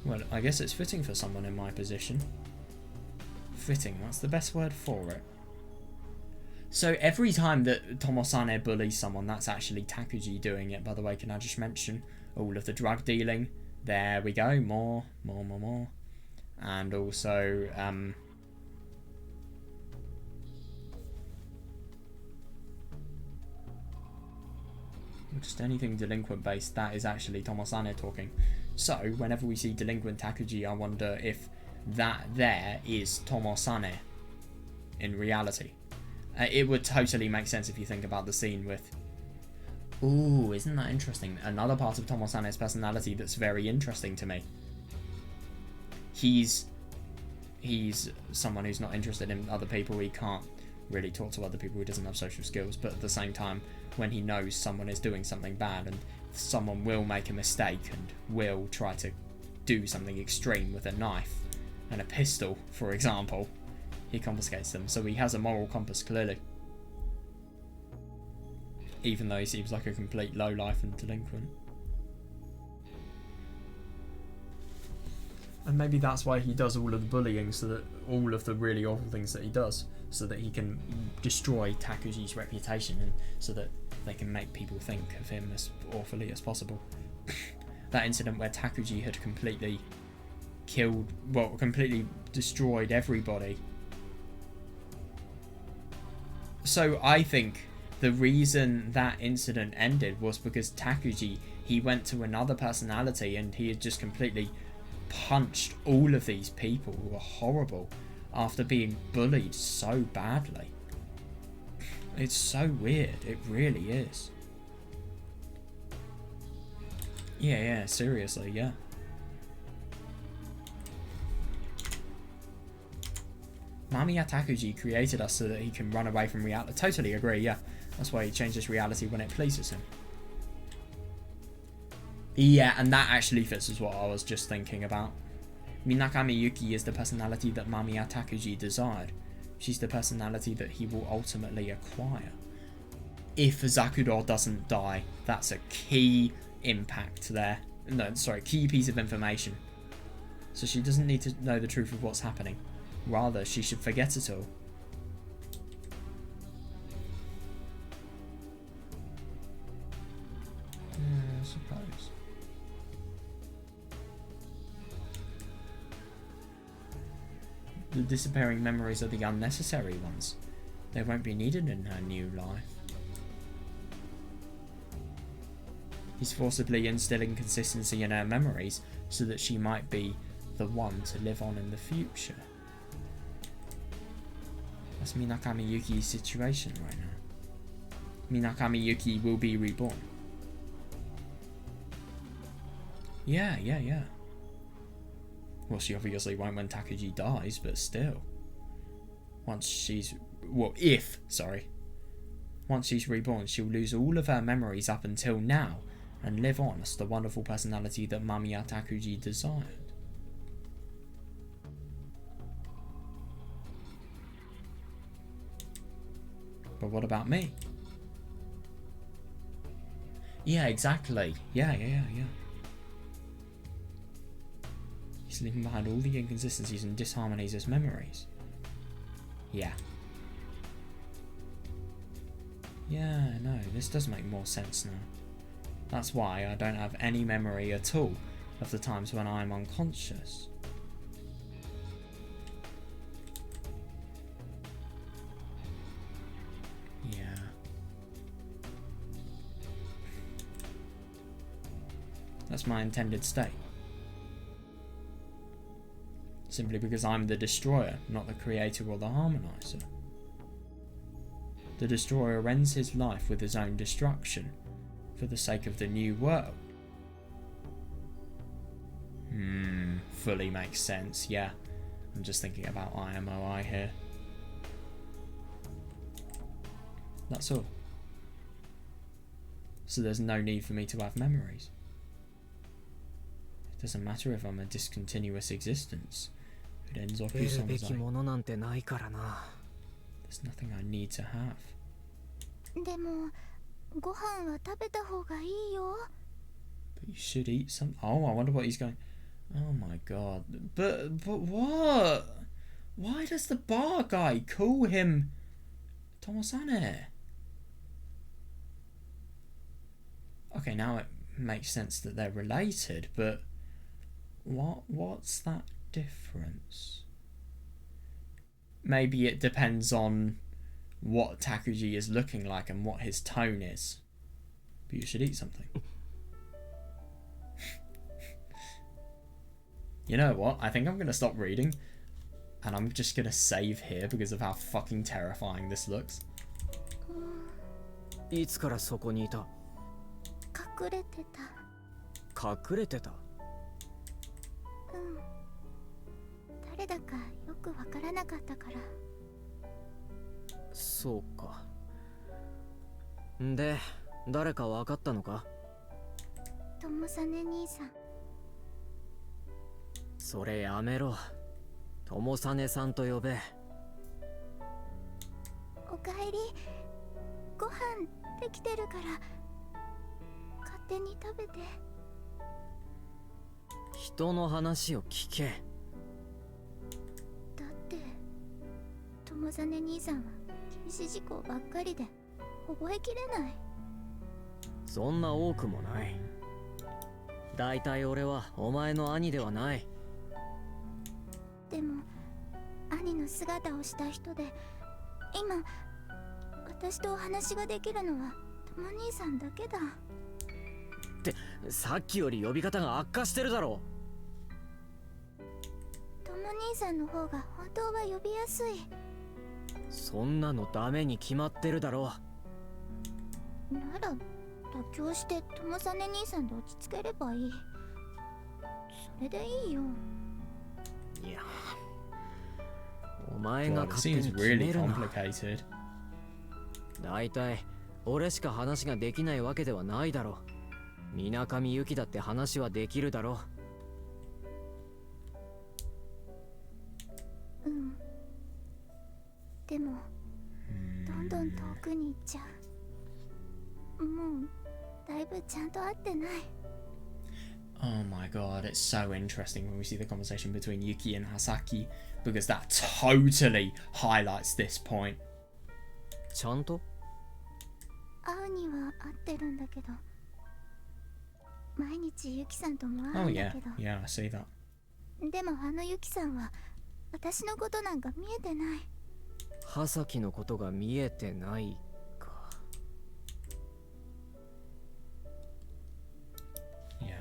Well, I guess it's fitting for someone in my position. Fitting, that's the best word for it. So every time that Tomosane bullies someone, that's actually Takuji doing it. By the way, can I just mention all of the drug dealing? There we go, more. And also, just anything delinquent based, that is actually Tomosane talking. So whenever we see delinquent Takuji, I wonder if that there is Tomosane in reality. It would totally make sense if you think about the scene with... Ooh, isn't that interesting? Another part of Tomosane's personality that's very interesting to me. He's someone who's not interested in other people. He can't really talk to other people. He doesn't have social skills. But at the same time, when he knows someone is doing something bad and someone will make a mistake and will try to do something extreme with a knife and a pistol, for example, he confiscates them. So he has a moral compass, clearly. Even though he seems like a complete lowlife and delinquent. And maybe that's why he does all of the bullying, so that all of the really awful things that he does, so that he can destroy Takuji's reputation and so that they can make people think of him as awfully as possible. That incident where Takuji had completely completely destroyed everybody. So I think the reason that incident ended was because Takuji, he went to another personality and he had just completely punched all of these people who were horrible after being bullied so badly. It's so weird, it really is. Yeah, seriously, yeah. Mamiya Takuji created us so that he can run away from reality. Totally agree, yeah. That's why he changes reality when it pleases him. Yeah, and that actually fits with what I was just thinking about. Minakami Yuki is the personality that Mamiya Takuji desired. She's the personality that he will ultimately acquire. If Zakuro doesn't die, that's a key impact there. No, sorry, key piece of information. So she doesn't need to know the truth of what's happening. Rather, she should forget it all. I suppose. The disappearing memories are the unnecessary ones. They won't be needed in her new life. He's forcibly instilling consistency in her memories so that she might be the one to live on in the future. That's Minakami Yuki's situation right now. Minakami Yuki will be reborn. Yeah. Well, she obviously won't when Takuji dies, but still. Once she's reborn, she'll lose all of her memories up until now and live on as the wonderful personality that Mamiya Takuji desired. But what about me? Yeah, exactly. Yeah. He's leaving behind all the inconsistencies and disharmonies as memories. Yeah. Yeah, no, this does make more sense now. That's why I don't have any memory at all of the times when I'm unconscious. Yeah. That's my intended state. Simply because I'm the destroyer, not the creator or the harmonizer. The destroyer ends his life with his own destruction, for the sake of the new world. Fully makes sense, yeah. I'm just thinking about IMOI here. That's all. So there's no need for me to have memories. It doesn't matter if I'm a discontinuous existence. It ends off as long as there's nothing I need to have. でもご飯は食べた方がいいよ。 But you should eat some. Oh, I wonder what he's going. Oh my god. But what? Why does the bar guy call him Tomosane? Okay, now it makes sense that they're related, but what's that difference? Maybe it depends on what Takuji is looking like and what his tone is. But you should eat something. You know what? I think I'm going to stop reading. And I'm just going to save here because of how fucking terrifying this looks. いつからそこにいた？隠れてた。隠れてた？誰だかよくわからなかったから。そうか。で、誰かわかったのか？友実兄さん。それやめろ。友実さんと呼べ。おかえり。ご飯できてるから勝手に食べて。人の話を聞け。だって友実兄さんは禁止事項ばっかりで覚えきれない。そんな多くもない。だいたい俺はお前の兄ではない。でも兄の姿をした人で今私とお話ができるのはとも兄さんだけだ。ってさっきより呼び方が悪化してるだろとも兄さんの方が本当は呼びやすい。そんなのダメに決まってるだろ。なら妥協して友実兄さんで落ち着ければいい。それでいいよ。いや、お前が God, it 勝手に seems 決め really るな。 complicated. だいたい俺しか話ができないわけではないだろ。水上由紀だって話はできるだろ。うん。でもどんどん遠くに行っちゃう。もうだいぶちゃんと会ってない。Oh my god, it's so interesting when we see the conversation between Yuki and Hasaki, because that totally highlights this point. ちゃんと会うには会ってるんだけど、毎日ユキさんとも会 Oh うんだ yeah, けど、 yeah, I see that. でもあのユキさんは私のことなんか見えてない。葉崎のことが見えてないか。Yeah.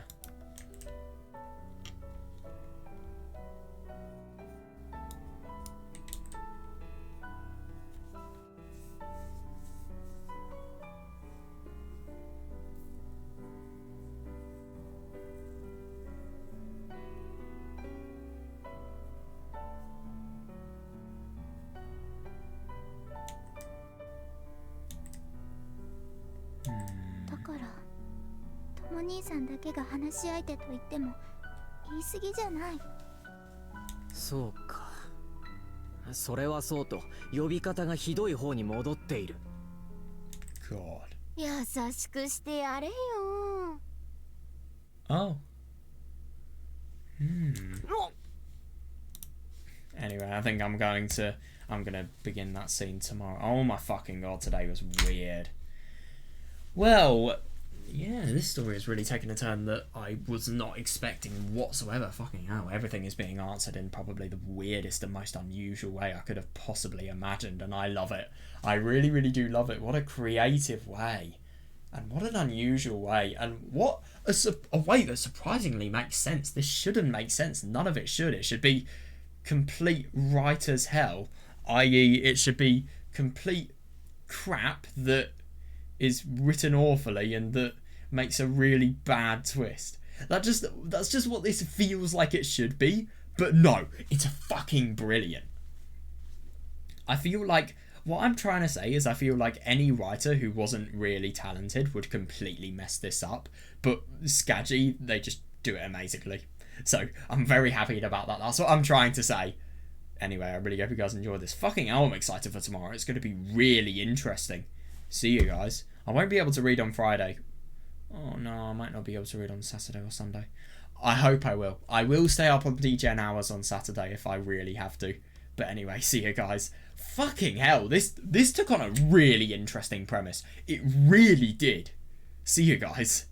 Hmm. だからとも兄さんだけが話し相手と言っても言い過ぎじゃない。そうか。それはそうと呼び方がひどい方に戻っている。 God. 優しくしてやれよ。 Oh. Anyway, I think I'm gonna begin that scene tomorrow. Oh my fucking god, today was weird. Well, yeah, this story has really taken a turn that I was not expecting whatsoever. Fucking hell, everything is being answered in probably the weirdest and most unusual way I could have possibly imagined, and I love it. I really, really do love it. What a creative way. And what an unusual way. And what a way that surprisingly makes sense. This shouldn't make sense. None of it should. It should be complete writer's hell. I.e. it should be complete crap that is written awfully and that makes a really bad twist. That's just what this feels like it should be. But no, it's fucking brilliant. I feel like what I'm trying to say is I feel like any writer who wasn't really talented would completely mess this up. But Skaggy, they just do it amazingly. So I'm very happy about that. That's what I'm trying to say. Anyway, I really hope you guys enjoyed this. Fucking hell, I'm excited for tomorrow. It's going to be really interesting. See you guys. I won't be able to read on Friday. Oh no, I might not be able to read on Saturday or Sunday. I hope I will. I will stay up on DGen hours on Saturday if I really have to. But anyway, see you guys. Fucking hell, this took on a really interesting premise. It really did. See you guys.